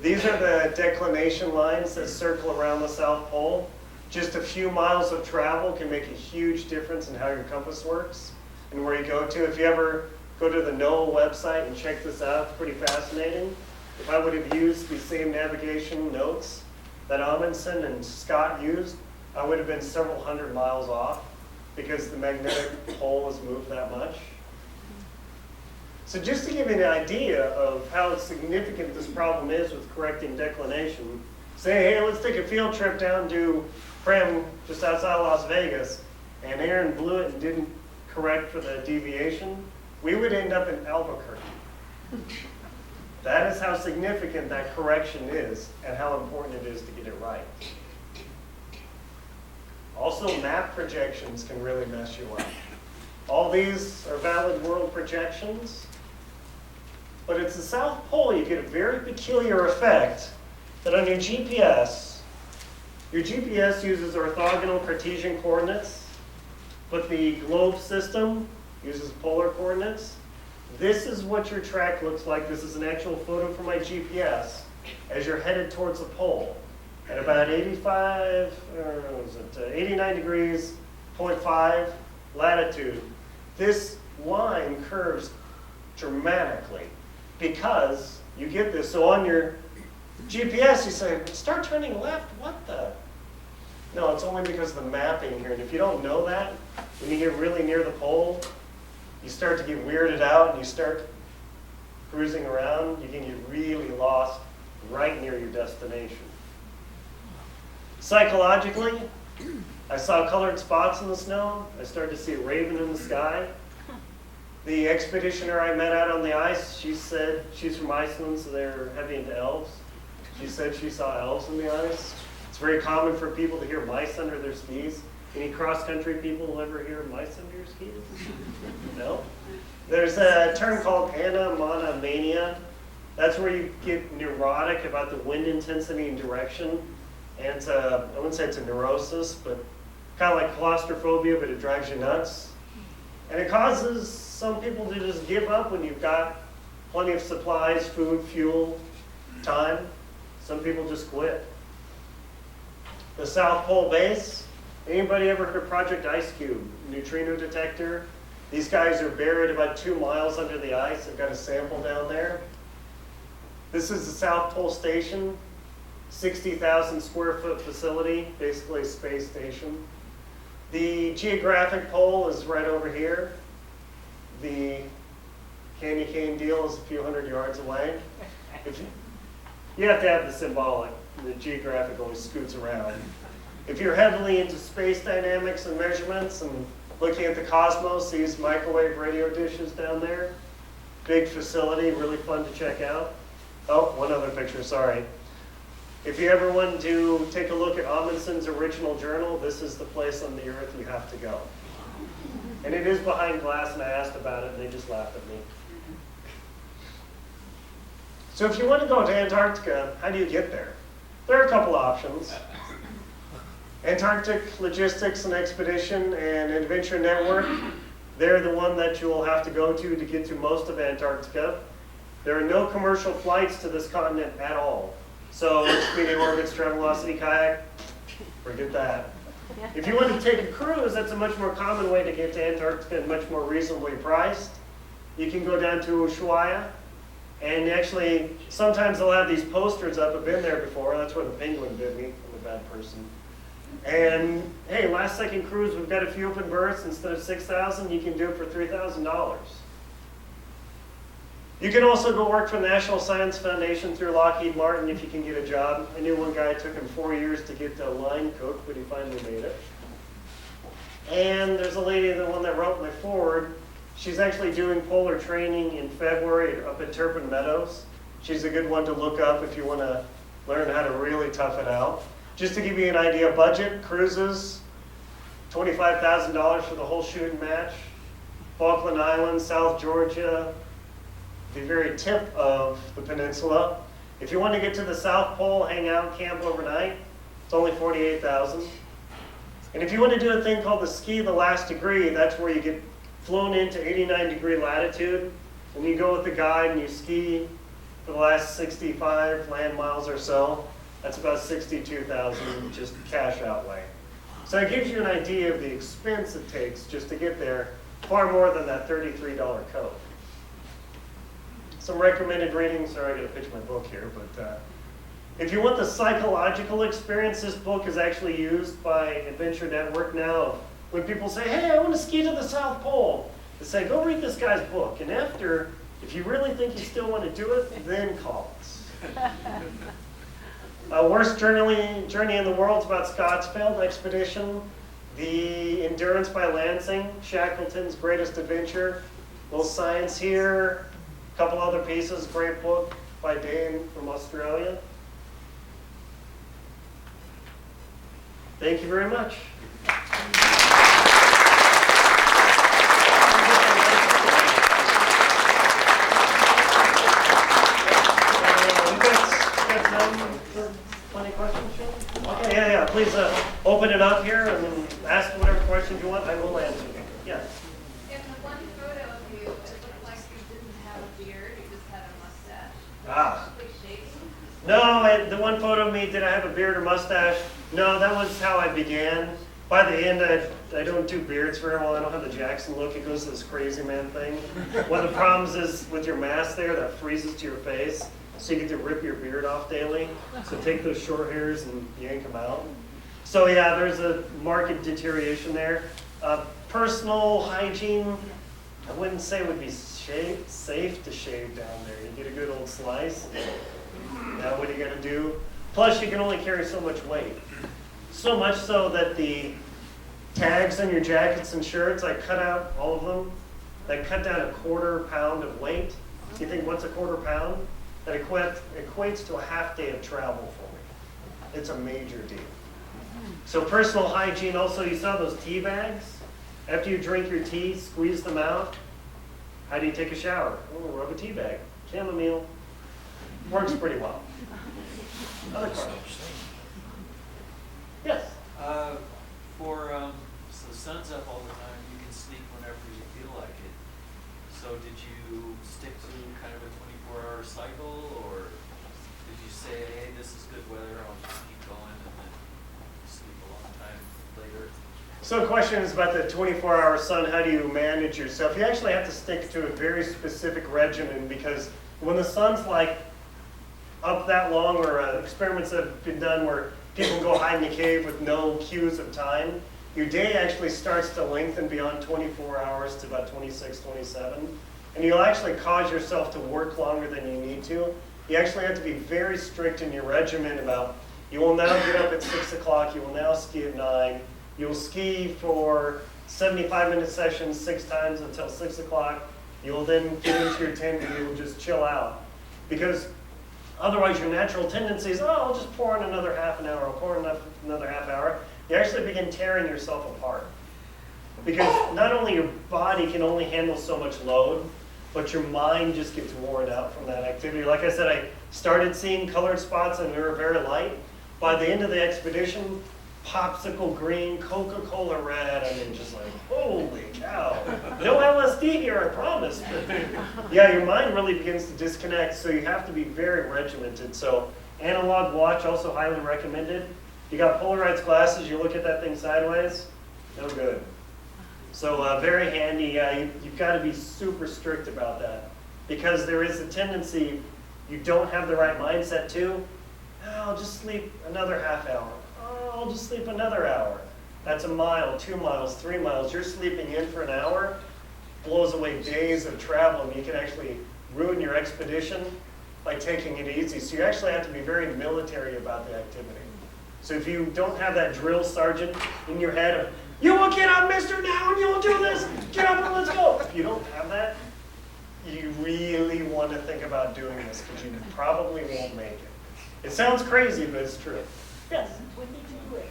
These are the declination lines that circle around the South Pole. Just a few miles of travel can make a huge difference in how your compass works and where you go to. If you ever go to the NOAA website and check this out, it's pretty fascinating. If I would have used the same navigation notes that Amundsen and Scott used, I would have been several hundred miles off because the magnetic pole has moved that much. So just to give you an idea of how significant this problem is with correcting declination, say, hey, let's take a field trip down to Prim, just outside Las Vegas, and Aaron blew it and didn't correct for the deviation, we would end up in Albuquerque. That is how significant that correction is and how important it is to get it right. Also, map projections can really mess you up. All these are valid world projections, but it's the South Pole you get a very peculiar effect that on your GPS uses orthogonal Cartesian coordinates, but the globe system uses polar coordinates. This is what your track looks like. This is an actual photo from my GPS as you're headed towards the pole. At about 89 degrees, 0.5 latitude, this line curves dramatically because you get this. So on your GPS, you say, start turning left, what the? No, it's only because of the mapping here. And if you don't know that, when you get really near the pole, you start to get weirded out and you start cruising around, you can get really lost right near your destination. Psychologically, I saw colored spots in the snow. I started to see a raven in the sky. The expeditioner I met out on the ice, she said, she's from Iceland, so they're heavy into elves. She said she saw elves in the ice. It's very common for people to hear mice under their skis. Any cross-country people ever hear mice under your skis? No? There's a term called anamonomania. That's where you get neurotic about the wind intensity and direction. And I wouldn't say it's a neurosis, but kind of like claustrophobia, but it drives you nuts. And it causes some people to just give up when you've got plenty of supplies, food, fuel, time. Some people just quit. The South Pole Base. Anybody ever heard of Project Ice Cube? Neutrino detector. These guys are buried about 2 miles under the ice. They've got a sample down there. This is the South Pole Station. 60,000 square foot facility, basically a space station. The geographic pole is right over here. The candy cane deal is a few hundred yards away. You have to have the symbolic. The geographic always scoots around. If you're heavily into space dynamics and measurements and looking at the cosmos, these microwave radio dishes down there, big facility, really fun to check out. Oh, one other picture, sorry. If you ever want to take a look at Amundsen's original journal, this is the place on the earth you have to go. And it is behind glass, and I asked about it, and they just laughed at me. So if you want to go to Antarctica, how do you get there? There are a couple options. Antarctic Logistics and Expedition and Adventure Network, they're the one that you will have to go to get to most of Antarctica. There are no commercial flights to this continent at all. So Speeding Orbits, Travelocity Kayak, forget that. If you want to take a cruise, that's a much more common way to get to Antarctica and much more reasonably priced. You can go down to Ushuaia, and actually, sometimes they'll have these posters up. I've been there before. That's where the penguin bit me. I'm a bad person. And hey, last second cruise, we've got a few open berths. Instead of $6,000, you can do it for $3,000. You can also go work for the National Science Foundation through Lockheed Martin if you can get a job. I knew one guy, it took him 4 years to get the line cook, but he finally made it. And there's a lady, the one that wrote my forward, she's actually doing polar training in February up at Turpin Meadows. She's a good one to look up if you want to learn how to really tough it out. Just to give you an idea, budget, cruises, $25,000 for the whole shooting match. Falkland Islands, South Georgia, the very tip of the peninsula. If you want to get to the South Pole, hang out, camp overnight, it's only $48,000. And if you want to do a thing called the ski the last degree, that's where you get flown into 89-degree latitude, and you go with the guide and you ski for the last 65 land miles or so. That's about $62,000 just cash outlay. So it gives you an idea of the expense it takes just to get there, far more than that $33 coat. Some recommended readings, sorry, I gotta pitch my book here, but if you want the psychological experience, this book is actually used by Adventure Network now. When people say, hey, I want to ski to the South Pole, they say, go read this guy's book. And after, if you really think you still want to do it, then call us. Worst journey in the world is about Scottsfield expedition. The Endurance by Lansing, Shackleton's Greatest Adventure. A little science here. A couple other pieces. Great book by Dane from Australia. Thank you very much. Plenty of questions, Shane? Okay, yeah, please open it up here and then ask whatever questions you want. I will answer them. Yes. In the one photo of you, it looked like you didn't have a beard, you just had a mustache. Ah. Shaving? No, the one photo of me, did I have a beard or mustache? No, that was how I began. By the end, I don't do beards very well. I don't have the Jackson look. It goes to this crazy man thing. One of the problems is with your mask there, that freezes to your face. So you get to rip your beard off daily. So take those short hairs and yank them out. So yeah, there's a marked deterioration there. Personal hygiene, I wouldn't say would be safe to shave down there. You get a good old slice. Now what are you gonna do? Plus you can only carry so much weight. So much so that the tags on your jackets and shirts, I cut out all of them. They cut down a quarter pound of weight. You think, what's a quarter pound? That equates to a half day of travel for me. It's a major deal. So personal hygiene, also you saw those tea bags? After you drink your tea, squeeze them out. How do you take a shower? Oh, rub a tea bag. Chamomile. Works pretty well. Other questions? Yes? So sun's up all the time, you can sleep whenever you feel like it. So did you stick to kind of a 24-hour cycle, or did you say, hey, this is good weather, I'll just keep going and then sleep a long time later? So the question is about the 24-hour sun. How do you manage yourself? You actually have to stick to a very specific regimen, because when the sun's like up that long, or experiments that have been done where people go hide in a cave with no cues of time, your day actually starts to lengthen beyond 24 hours to about 26, 27. And you'll actually cause yourself to work longer than you need to. You actually have to be very strict in your regimen about, you will now get up at 6 o'clock, you will now ski at 9, you'll ski for 75-minute sessions 6 times until 6 o'clock, you will then get into your tent and you will just chill out. Because otherwise your natural tendency is, oh, I'll just pour in another half an hour, I'll pour in another half hour. You actually begin tearing yourself apart. Because not only your body can only handle so much load, but your mind just gets worn out from that activity. Like I said, I started seeing colored spots and they were very light. By the end of the expedition, popsicle green, Coca-Cola red, I mean, just like, holy cow. No LSD here, I promise. But yeah, your mind really begins to disconnect, so you have to be very regimented. So analog watch, also highly recommended. You got polarized glasses, you look at that thing sideways, no good. So very handy. You've got to be super strict about that, because there is a tendency you don't have the right mindset to, oh, I'll just sleep another half hour. Oh, I'll just sleep another hour. That's a mile, 2 miles, 3 miles. You're sleeping in for an hour, blows away days of travel, and you can actually ruin your expedition by taking it easy. So you actually have to be very military about the activity. So if you don't have that drill sergeant in your head of, you will get up, mister, now, and you will do this. Get up and let's go. If you don't have that, you really want to think about doing this because you probably won't make it. It sounds crazy, but it's true. Yes? When did you do it?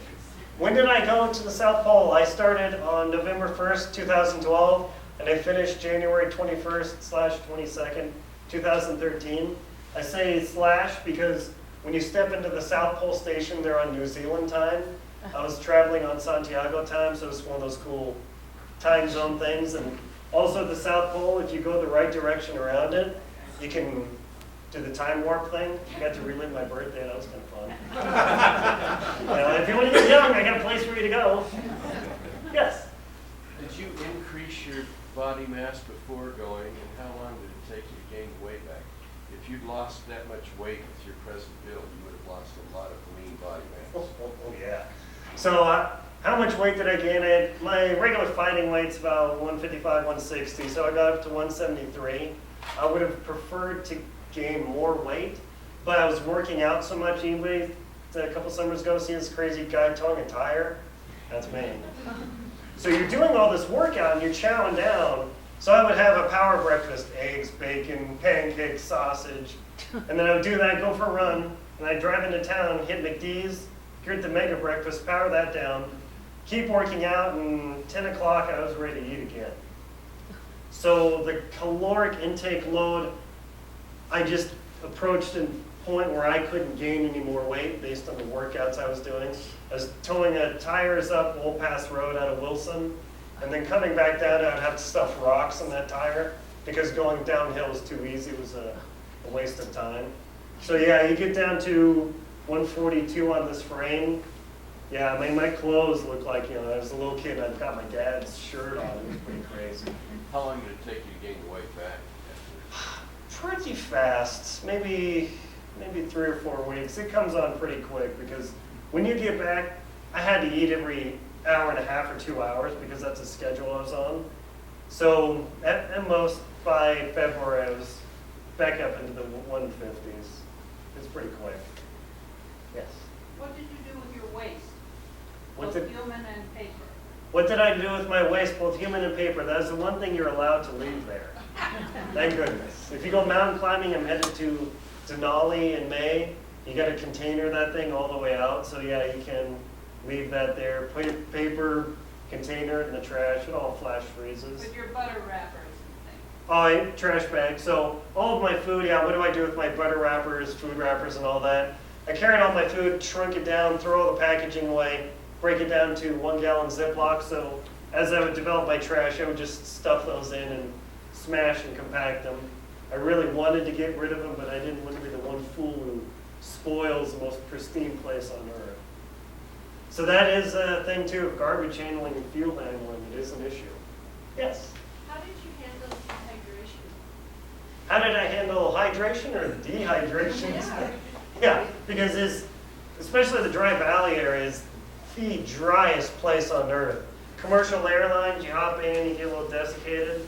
When did I go to the South Pole? I started on November 1st, 2012, and I finished January 21st/22nd, 2013. I say slash because when you step into the South Pole station, they're on New Zealand time. I was traveling on Santiago time, so it's one of those cool time zone things. And also the South Pole, if you go the right direction around it, you can do the time warp thing. I got to relive my birthday, that was kind of fun. If you want to get young, I got a place for you to go. Yes? Did you increase your body mass before going, and how long did it take you to gain the weight back? If you'd lost that much weight with your present build, you would have lost a lot of lean body mass. Oh yeah. So how much weight did I gain? My regular fighting weight's about 155, 160, so I got up to 173. I would have preferred to gain more weight, but I was working out so much. Anybody a couple summers ago see this crazy guy towing a tire? That's me. So you're doing all this workout and you're chowing down. So I would have a power breakfast, eggs, bacon, pancakes, sausage, and then I would do that, go for a run, and I'd drive into town, hit McD's, get the mega breakfast, power that down, keep working out, and 10 o'clock I was ready to eat again. So the caloric intake load, I just approached a point where I couldn't gain any more weight based on the workouts I was doing. I was towing tires up Old Pass Road out of Wilson, and then coming back down, I would have to stuff rocks in that tire because going downhill was too easy. It was a waste of time. So yeah, you get down to 142 on this frame. Yeah, I mean, my clothes look like, I was a little kid and I've got my dad's shirt on. It was pretty crazy. How long did it take you to gain the weight back? Pretty fast, maybe 3 or 4 weeks. It comes on pretty quick because when you get back, I had to eat every hour and a half or 2 hours because that's the schedule I was on. So at most by February, I was back up into the 150s. It's pretty quick. Yes. What did you do with your waste? What Both did- human and paper. What did I do with my waste, both human and paper? That's the one thing you're allowed to leave there. Thank goodness. If you go mountain climbing, I'm headed to Denali in May. You got to container that thing all the way out. So yeah, you can leave that there. Put your paper, container it in the trash. It all flash freezes. With your butter wrappers and things. Oh, trash bag. So all of my food, yeah, what do I do with my butter wrappers, food wrappers, and all that? I carried all my food, shrunk it down, throw all the packaging away, break it down to 1 gallon Ziploc. So as I would develop my trash, I would just stuff those in and smash and compact them. I really wanted to get rid of them, but I didn't want to be the one fool who spoils the most pristine place on earth. So that is a thing too of garbage handling and fuel handling. It is an issue. Yes? How did you handle dehydration? How did I handle hydration or dehydration? Yeah. Yeah, because especially the Dry Valley area is the driest place on earth. Commercial airlines, you hop in, you get a little desiccated.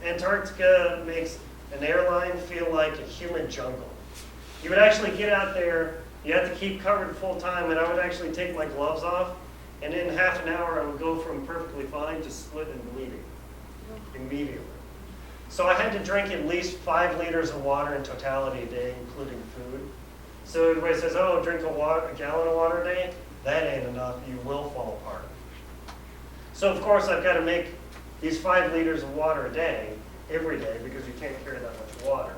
Antarctica makes an airline feel like a human jungle. You would actually get out there, you have to keep covered full time, and I would actually take my gloves off, and in half an hour I would go from perfectly fine to split and bleeding immediately. So I had to drink at least 5 liters of water in totality a day, including food. So everybody says, oh, drink a gallon of water a day? That ain't enough, you will fall apart. So of course I've got to make these 5 liters of water a day, every day, because you can't carry that much water.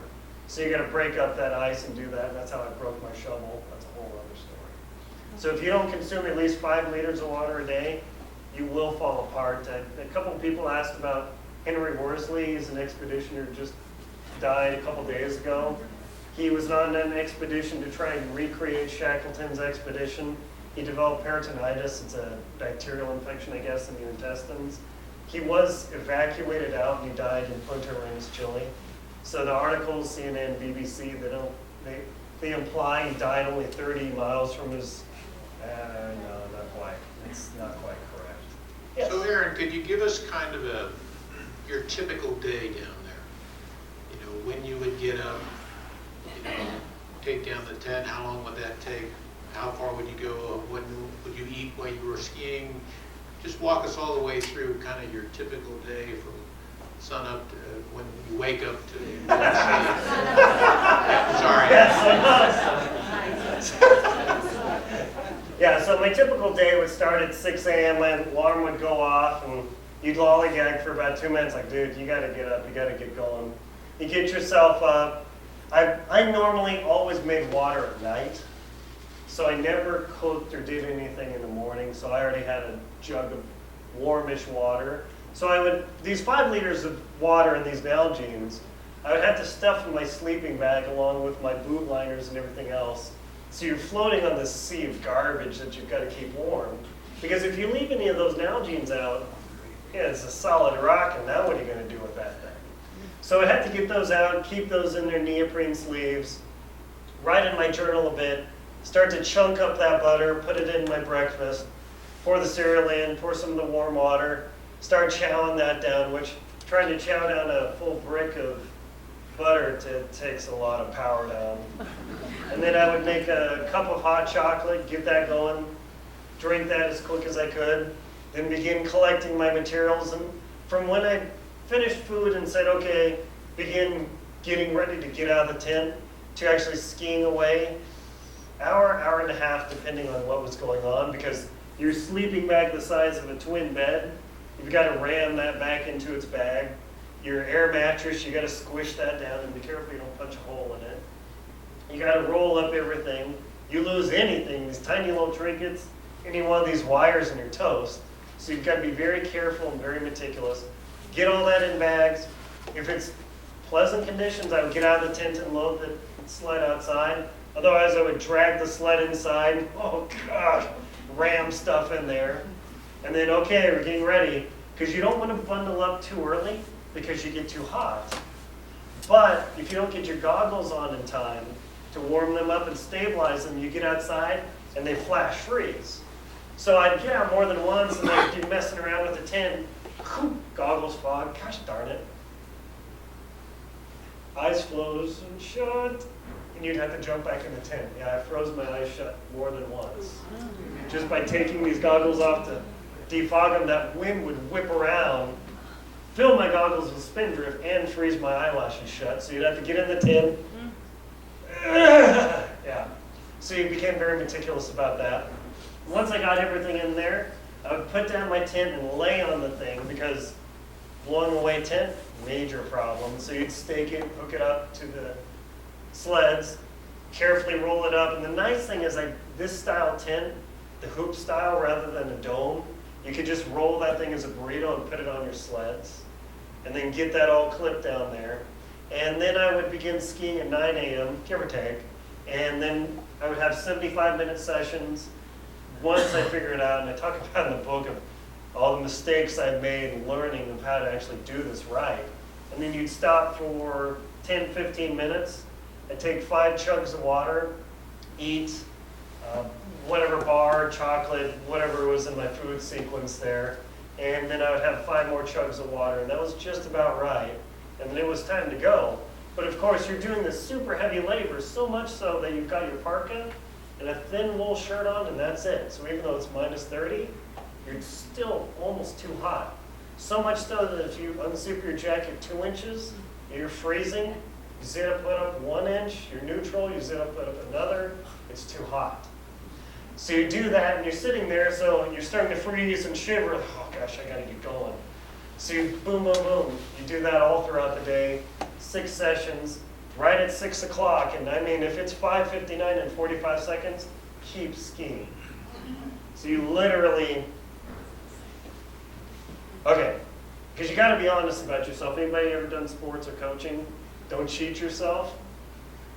So you got to break up that ice and do that, and that's how I broke my shovel. That's a whole other story. So if you don't consume at least 5 liters of water a day, you will fall apart. A couple of people asked about Henry Worsley. He's an expeditioner who just died a couple days ago. He was on an expedition to try and recreate Shackleton's expedition. He developed peritonitis. It's a bacterial infection, I guess, in your intestines. He was evacuated out and he died in Punta Arenas, Chile. So the articles, CNN, BBC, they imply he died only 30 miles from his, no, not quite. It's not quite correct. Yes. So Aaron, could you give us kind of your typical day down there? When you would get up, take down the tent, how long would that take? How far would you go? When would you eat while you were skiing? just walk us all the way through kind of your typical day from sun up to when you wake up to yeah, sorry. Yeah, so my typical day would start at 6 a.m. My alarm would go off, and you'd lollygag for about 2 minutes, like, dude, you gotta get up, you gotta get going. You get yourself up. I normally always made water at night, so I never cooked or did anything in the morning, so I already had a jug of warmish water. So I would, these 5 liters of water in these Nalgene's, I would have to stuff in my sleeping bag along with my boot liners and everything else. So you're floating on this sea of garbage that you've got to keep warm. Because if you leave any of those Nalgene's out, yeah, it's a solid rock, and now what are you going to do with that thing? So I had to get those out, keep those in their neoprene sleeves, write in my journal a bit, start to chunk up that butter, put it in my breakfast, pour the cereal in, pour some of the warm water, start chowing that down, which trying to chow down a full brick of butter takes a lot of power down. And then I would make a cup of hot chocolate, get that going, drink that as quick as I could, then begin collecting my materials. And from when I finished food and said, okay, begin getting ready to get out of the tent to actually skiing away, hour and a half, depending on what was going on, because your sleeping bag the size of a twin bed, you've got to ram that back into its bag. Your air mattress, you got to squish that down and be careful you don't punch a hole in it. You got to roll up everything. You lose anything, these tiny little trinkets, any one of these wires in your toast. So you've got to be very careful and very meticulous. Get all that in bags. If it's pleasant conditions, I would get out of the tent and load the sled outside. Otherwise, I would drag the sled inside. Oh gosh, ram stuff in there. And then, okay, we're getting ready. Because you don't want to bundle up too early because you get too hot. But if you don't get your goggles on in time to warm them up and stabilize them, you get outside and they flash freeze. So I'd get out more than once and I'd be messing around with the tent. Goggles fog, gosh darn it. Eyes closed and shut. And you'd have to jump back in the tent. Yeah, I froze my eyes shut more than once. Just by taking these goggles off to defog them, that wind would whip around, fill my goggles with spindrift, and freeze my eyelashes shut. So you'd have to get in the tent. Yeah. So you became very meticulous about that. Once I got everything in there, I would put down my tent and lay on the thing, because blowing away tent, major problem. So you'd stake it, hook it up to the sleds, carefully roll it up. And the nice thing is, this style tent, the hoop style rather than a dome, you could just roll that thing as a burrito and put it on your sleds, and then get that all clipped down there. And then I would begin skiing at 9 a.m., give or take, and then I would have 75-minute sessions. Once I figure it out, and I talk about in the book of all the mistakes I've made in learning of how to actually do this right. And then you'd stop for 10, 15 minutes, and take 5 chugs of water, eat whatever bar, chocolate, whatever was in my food sequence there, and then I would have 5 more chugs of water, and that was just about right. And then it was time to go. But of course, you're doing this super heavy labor, so much so that you've got your parka and a thin wool shirt on, and that's it. So even though it's minus 30, you're still almost too hot. So much so that if you unzip your jacket 2 inches, you're freezing. You zip up 1 inch, you're neutral. You zip up another, it's too hot. So you do that, and you're sitting there, so you're starting to freeze and shiver. Oh gosh, I gotta get going. So you boom, boom, boom. You do that all throughout the day, 6 sessions, right at 6 o'clock. And I mean, if it's 5:59 and 45 seconds, keep skiing. So you literally, okay, because you gotta be honest about yourself. Anybody ever done sports or coaching? Don't cheat yourself.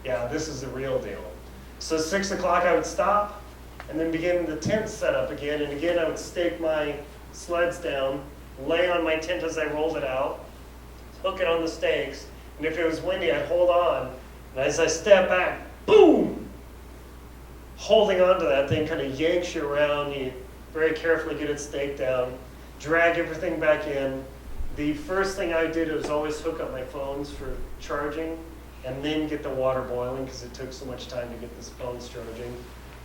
Yeah, this is the real deal. So 6 o'clock I would stop, and then begin the tent setup again. And again, I would stake my sleds down, lay on my tent as I rolled it out, hook it on the stakes, and if it was windy, I'd hold on. And as I step back, boom! Holding onto that thing kind of yanks you around. You very carefully get it staked down, drag everything back in. The first thing I did was always hook up my phones for charging, and then get the water boiling, because it took so much time to get this phones charging.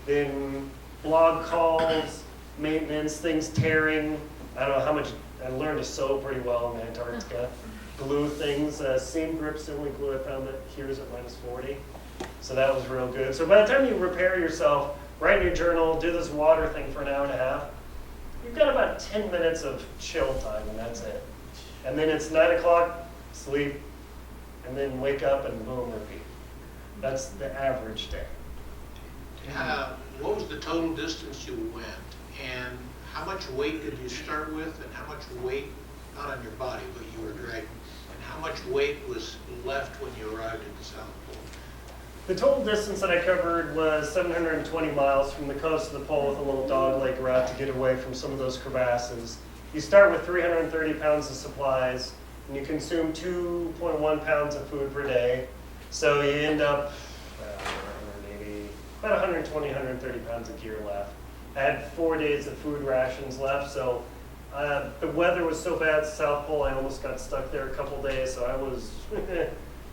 Then blog calls, maintenance, things tearing. I don't know how much, I learned to sew pretty well in Antarctica. Glue things, seam grips, the only glue I found that here is at -40. So that was real good. So by the time you repair yourself, write in your journal, do this water thing for an hour and a half, you've got about 10 minutes of chill time and that's it. And then it's 9 o'clock, sleep, and then wake up and boom, repeat. That's the average day. What was the total distance you went? And how much weight did you start with? And how much weight, not on your body, but you were dragging? And how much weight was left when you arrived at the South Pole? The total distance that I covered was 720 miles from the coast to the pole with a little dogleg route to get away from some of those crevasses. You start with 330 pounds of supplies, and you consume 2.1 pounds of food per day. So you end up about 120, 130 pounds of gear left. I had 4 days of food rations left, so the weather was so bad at the South Pole, I almost got stuck there a couple days, so I was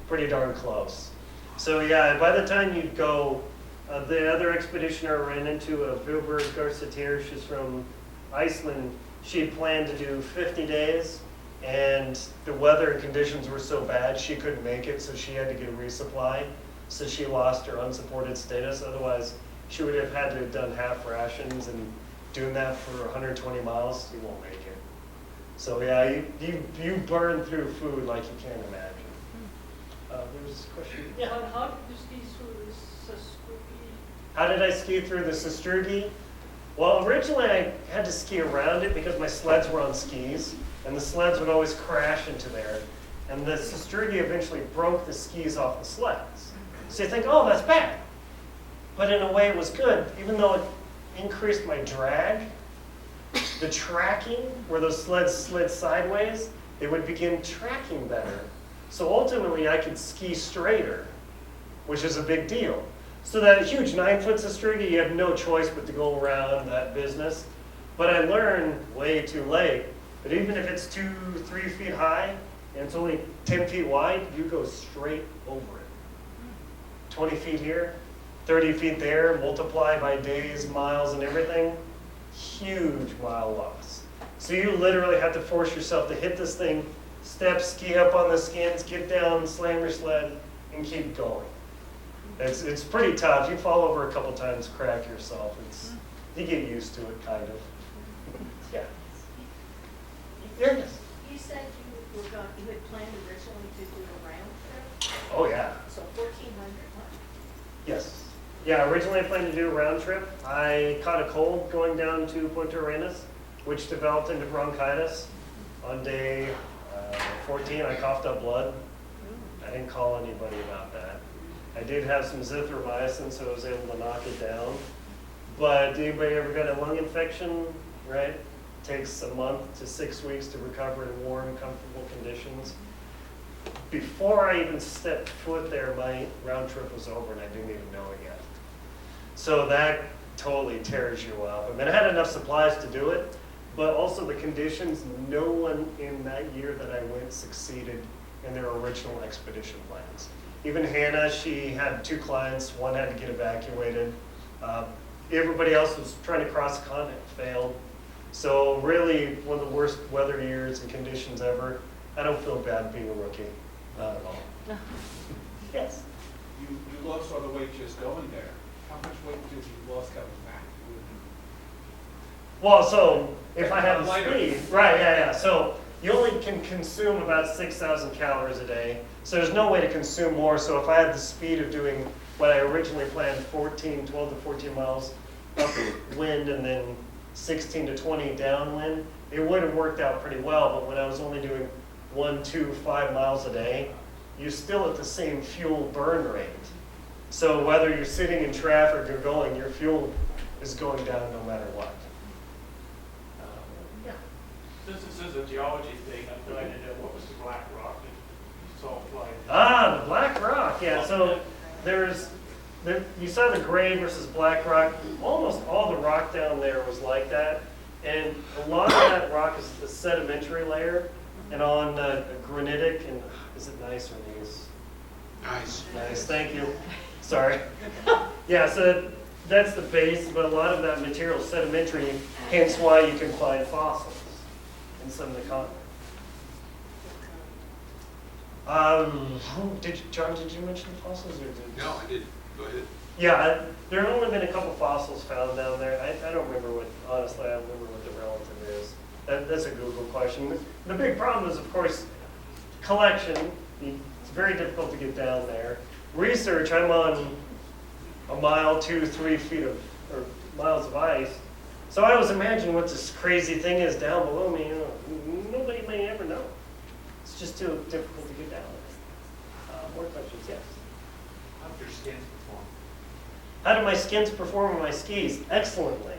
pretty darn close. So yeah, by the time you'd go, the other expeditioner I ran into, Vilberg Garcetir, she's from Iceland, she had planned to do 50 days, and the weather and conditions were so bad she couldn't make it, so she had to get a resupply. So she lost her unsupported status. Otherwise, she would have had to have done half rations, and doing that for 120 miles, you won't make it. So yeah, you burn through food like you can't imagine. There's a question. Yeah. How did you ski through the Sastrugi? How did I ski through the Sastrugi? Well, originally I had to ski around it because my sleds were on skis, and the sleds would always crash into there. And the Sastrugi eventually broke the skis off the sleds. So you think, oh, that's bad. But in a way it was good, even though it increased my drag, the tracking, where those sleds slid sideways, they would begin tracking better. So ultimately I could ski straighter, which is a big deal. So that huge 9-foot Sastrugi, you have no choice but to go around that business. But I learned way too late that even if it's 2-3 feet high and it's only 10 feet wide, you go straight over it. 20 feet here, 30 feet there, multiply by days, miles, and everything, huge mile loss. So you literally have to force yourself to hit this thing, step, ski up on the skins, get down, slam your sled, and keep going. It's pretty tough. You fall over a couple times, crack yourself. You get used to it, kind of. Yeah. There it is. You said you had planned originally to do a round trip, Oh, yeah. so 1,400 miles. Yes. Yeah, originally I planned to do a round trip. I caught a cold going down to Punta Arenas, which developed into bronchitis. On day 14, I coughed up blood. I didn't call anybody about that. I did have some zithromycin, so I was able to knock it down. But anybody ever got a lung infection, right? It takes a month to 6 weeks to recover in warm, comfortable conditions. Before I even stepped foot there, my round trip was over and I didn't even know it yet. So that totally tears you up. I mean, I had enough supplies to do it, but also the conditions, no one in that year that I went succeeded in their original expedition plans. Even Hannah, she had 2 clients, one had to get evacuated. Everybody else was trying to cross the continent, failed. So really, one of the worst weather years and conditions ever. I don't feel bad being a rookie, not at all. Yes? You lost all the weight just going there. How much weight did you lose coming back? Well, so if I have the Lighter. speed, right, yeah. So you only can consume about 6,000 calories a day. So there's no way to consume more. So if I had the speed of doing what I originally planned, 12 to 14 miles upwind and then 16 to 20 downwind, it would have worked out pretty well. But when I was only doing 1, 2, 5 miles a day, you're still at the same fuel burn rate. So whether you're sitting in traffic or going, your fuel is going down no matter what. Yeah. This is a geology thing. I'm trying to know, what was the black rock that you saw flying? Ah, the black rock. Yeah. So you saw the gray versus black rock. Almost all the rock down there was like that, and a lot of that rock is the sedimentary layer, and on granitic and is it nice or nice? Nice. Nice. Thank you. Sorry. Yeah. So that's the base, but a lot of that material is sedimentary, hence why you can find fossils in some of the continents. John, did you mention fossils or did? No, I didn't. Go ahead. Yeah, there have only been a couple fossils found down there. I don't remember what, honestly, I don't remember what the relative is. That's a Google question. The big problem is, of course, collection. It's very difficult to get down there. Research, I'm on a mile, 2-3 feet of, or miles of ice. So I always imagine what this crazy thing is down below me. Nobody may ever know. It's just too difficult to get down there. More questions? Yes. How did your skins perform? How did my skins perform on my skis? Excellently.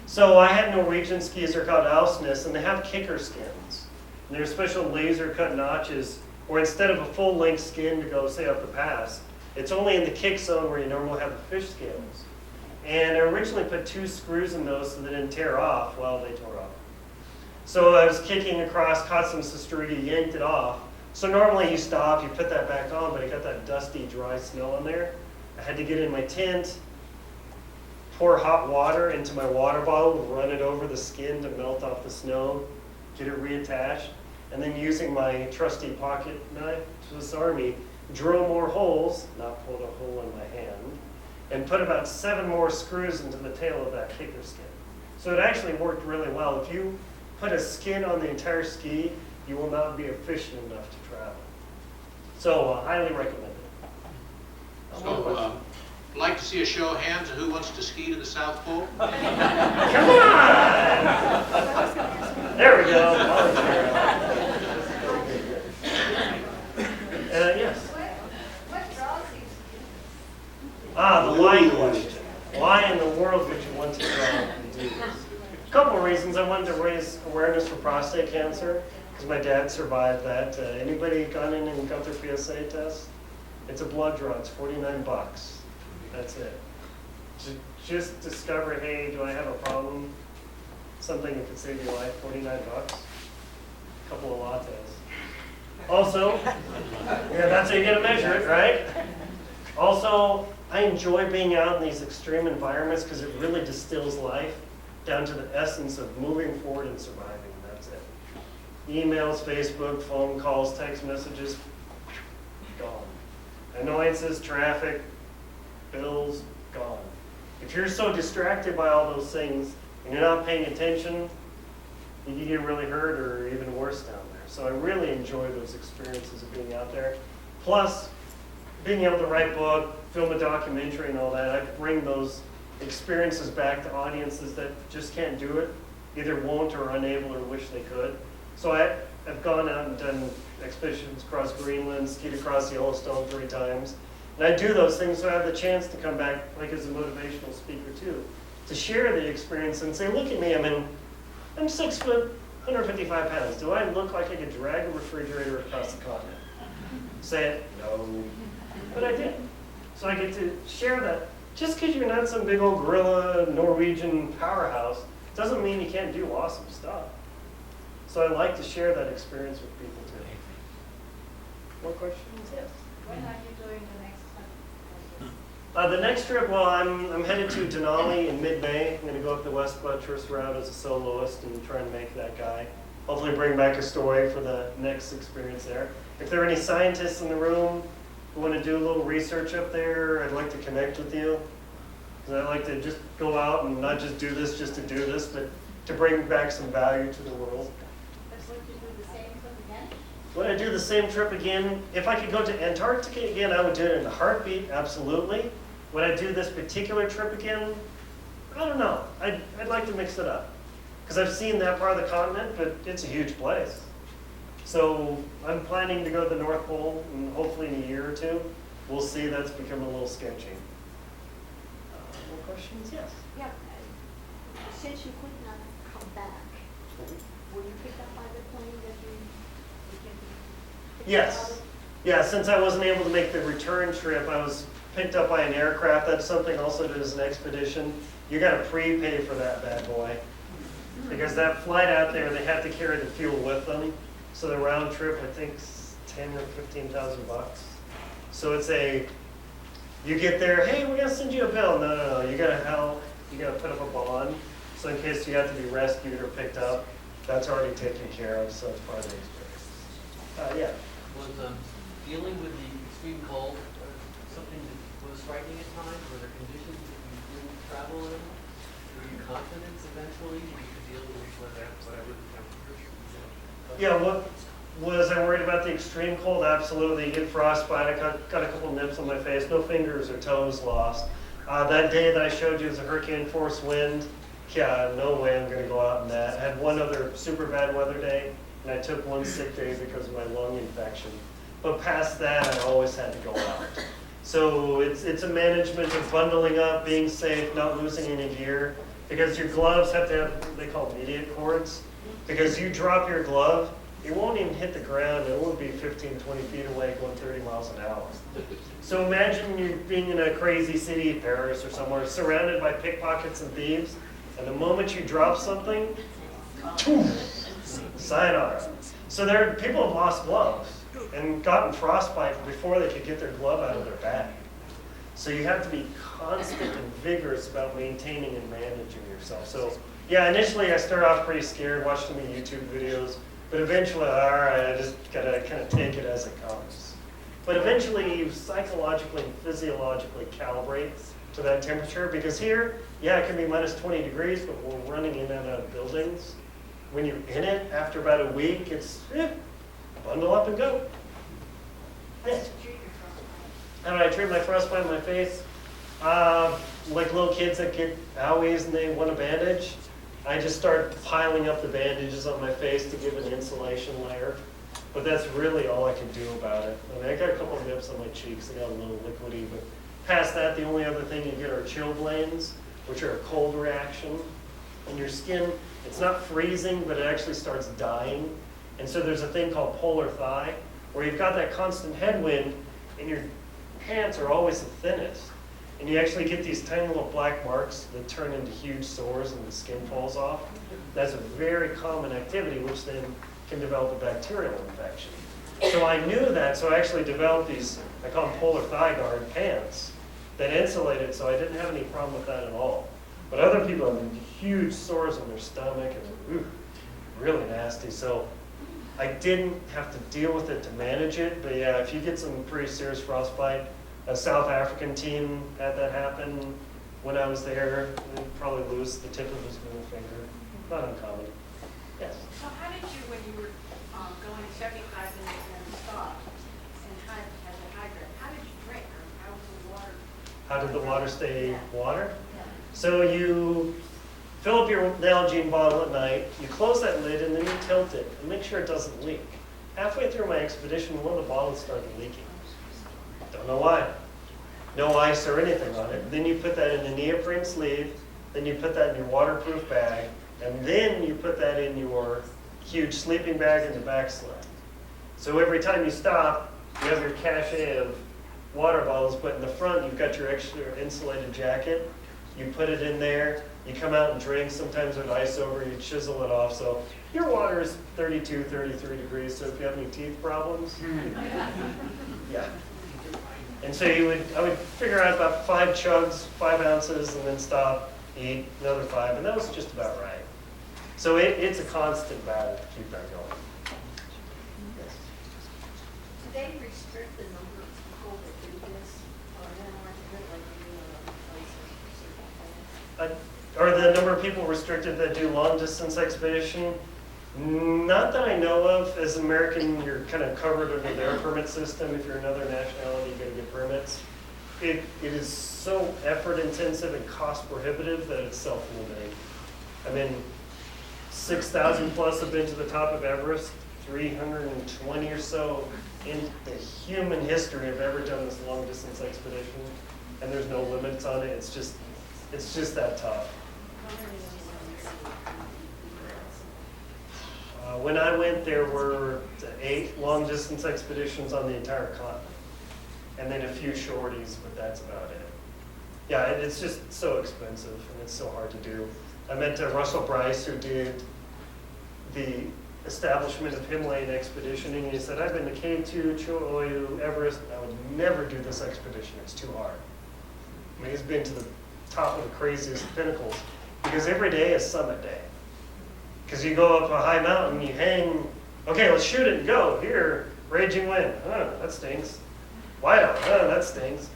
So I had Norwegian skis, they're called Ausnes, and they have kicker skins. And they're special laser cut notches, where instead of a full length skin to go, say, up the pass, it's only in the kick zone where you normally have the fish scales. And I originally put 2 screws in those so they didn't tear off. Well, they tore off. So I was kicking across, caught some sastrugi, yanked it off. So normally you stop, you put that back on, but I got that dusty, dry snow in there. I had to get in my tent, pour hot water into my water bottle, run it over the skin to melt off the snow, get it reattached, and then using my trusty pocket knife, Swiss Army, drill more holes, not pull a hole in my hand, and put about 7 more screws into the tail of that kicker skin. So it actually worked really well. If you put a skin on the entire ski, you will not be efficient enough to travel. So highly recommend it. So, I'd like to see a show of hands of who wants to ski to the South Pole. Come on! There we go. Yes. What draws you to The why question. Why in the world would you want to try and do this? A couple of reasons. I wanted to raise awareness for prostate cancer because my dad survived that. Anybody gone in and got their PSA test? It's a blood draw. It's $49. That's it. To just discover, hey, do I have a problem? Something that could save your life. $49. A couple of lattes. Also, yeah, that's how you gotta measure it, right? Also, I enjoy being out in these extreme environments because it really distills life down to the essence of moving forward and surviving. That's it. Emails, Facebook, phone calls, text messages, gone. Annoyances, traffic, bills, gone. If you're so distracted by all those things and you're not paying attention, you can get really hurt or even worse down there. So I really enjoy those experiences of being out there. Plus, being able to write a book, film a documentary and all that, I bring those experiences back to audiences that just can't do it, either won't or are unable or wish they could. So I've gone out and done expeditions across Greenland, skied across Yellowstone 3 times. And I do those things so I have the chance to come back, like as a motivational speaker too, to share the experience and say, look at me, I'm 6 foot, 155 pounds. Do I look like I could drag a refrigerator across the continent? Say it? No. But I did. So I get to share that. Just because you're not some big old gorilla Norwegian powerhouse doesn't mean you can't do awesome stuff. So I like to share that experience with people too. More questions? Yes. When are you doing the next one? The next trip, well, I'm headed to Denali in mid-May. I'm going to go up the West Buttress route as a soloist and try and make that guy. Hopefully bring back a story for the next experience there. If there are any scientists in the room who want to do a little research up there, I'd like to connect with you. Because I'd like to just go out and not just do this just to do this, but to bring back some value to the world. Would you do the same trip again? Would I do the same trip again? If I could go to Antarctica again, I would do it in a heartbeat, absolutely. Would I do this particular trip again? I don't know. I'd like to mix it up. Because I've seen that part of the continent, but it's a huge place. So I'm planning to go to the North Pole, and hopefully in a year or two. We'll see. That's become a little sketchy. More questions? Yes. Yeah, since you could not come back, were you picked up by the plane that you picked Yes. up? Yeah, since I wasn't able to make the return trip, I was picked up by an aircraft. That's something also that is an expedition. You got to prepay for that bad boy. Because that flight out there, they have to carry the fuel with them. So the round trip, I think, is $10,000 or $15,000. So it's a You get there, hey, we're gonna send you a bill. No, you gotta put up a bond. So in case you have to be rescued or picked up, that's already taken care of, so it's part of the experience. Yeah. Was dealing with the extreme cold something that was frightening at times? Were there conditions that you didn't travel in? Were you confident eventually you could deal with whatever the temperature? Yeah, was I worried about the extreme cold? Absolutely. You get frostbite. I got a couple nips on my face. No fingers or toes lost. That day that I showed you was a hurricane force wind. Yeah, no way I'm going to go out in that. I had one other super bad weather day, and I took one sick day because of my lung infection. But past that, I always had to go out. So it's a management of bundling up, being safe, not losing any gear. Because your gloves have to have what they call immediate cords. Because you drop your glove, it won't even hit the ground. It will be 15, 20 feet away going 30 miles an hour. So imagine you being in a crazy city, Paris or somewhere, surrounded by pickpockets and thieves. And the moment you drop something, sayonara. So people have lost gloves and gotten frostbite before they could get their glove out of their bag. So you have to be constant and vigorous about maintaining and managing yourself. So yeah, initially I started off pretty scared, watched some YouTube videos, but eventually, all right, I just gotta kind of take it as it comes. But eventually you psychologically and physiologically calibrate to that temperature, because here, yeah, it can be minus 20 degrees, but we're running in and out of buildings. When you're in it, after about a week, it's bundle up and go. Yeah. How do I treat my frostbite on my face? Like little kids that get owies and they want a bandage, I just start piling up the bandages on my face to give an insulation layer. But that's really all I can do about it. I mean, I got a couple of nips on my cheeks. I got a little liquidy, but past that, the only other thing you get are chilblains, which are a cold reaction. And your skin, it's not freezing, but it actually starts dying. And so there's a thing called polar thigh, where you've got that constant headwind, and your pants are always the thinnest. And you actually get these tiny little black marks that turn into huge sores and the skin falls off. That's a very common activity, which then can develop a bacterial infection. So I knew that, so I actually developed these, I call them polar thigh guard pants, that insulated, so I didn't have any problem with that at all. But other people have huge sores on their stomach, and really nasty. So I didn't have to deal with it to manage it, but yeah, if you get some pretty serious frostbite, a South African team had that happen when I was there. They'd probably lose the tip of his middle finger. Not uncommon. Yes? So how did you, when you were going 75 minutes and stopped and had a hydrant, how did you drink? Or how was the water? How did the water stay water? Yeah. So you fill up your Nalgene bottle at night, you close that lid, and then you tilt it and make sure it doesn't leak. Halfway through my expedition, one of the bottles started leaking. Don't know why. No ice or anything on it. Then you put that in a neoprene sleeve, then you put that in your waterproof bag, and then you put that in your huge sleeping bag in the back sled. So every time you stop, you have your cachet of water bottles, but in the front you've got your extra insulated jacket. You put it in there, you come out and drink, sometimes with ice over, you chisel it off. So your water is 32, 33 degrees, so if you have any teeth problems, yeah. And so I would figure out about 5 chugs, 5 ounces, and then stop, eat another 5, and that was just about right. So it's a constant battle to keep that going. Yes. Do they restrict the number of people that do this, or then like Are the number of people restricted that do long distance expedition? Not that I know of. As an American, you're kind of covered under their permit system. If you're another nationality, you got to get permits. It is so effort intensive and cost prohibitive that it's self-limiting. I mean, 6,000 plus have been to the top of Everest, 320 or so in the human history have ever done this long distance expedition, and there's no limits on it. It's just that tough. When I went, there were 8 long distance expeditions on the entire continent, and then a few shorties, but that's about it. Yeah, it's just so expensive and it's so hard to do. I met Russell Bryce, who did the establishment of Himalayan expedition, and he said, I've been to K2, Cho-Oyu, Everest, and I would never do this expedition, it's too hard. I mean, he's been to the top of the craziest pinnacles, because every day is summit day. Because you go up a high mountain, you hang, okay, let's shoot it and go. Here, raging wind, that stinks. Whiteout, that stinks.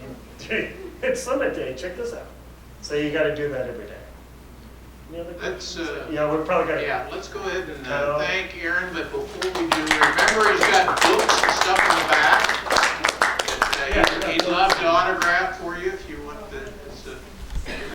It's summit day, check this out. So you gotta do that every day. Any other That's, Yeah, we're probably gonna. yeah, let's go ahead and No. thank Aaron, but before we do, remember he's got book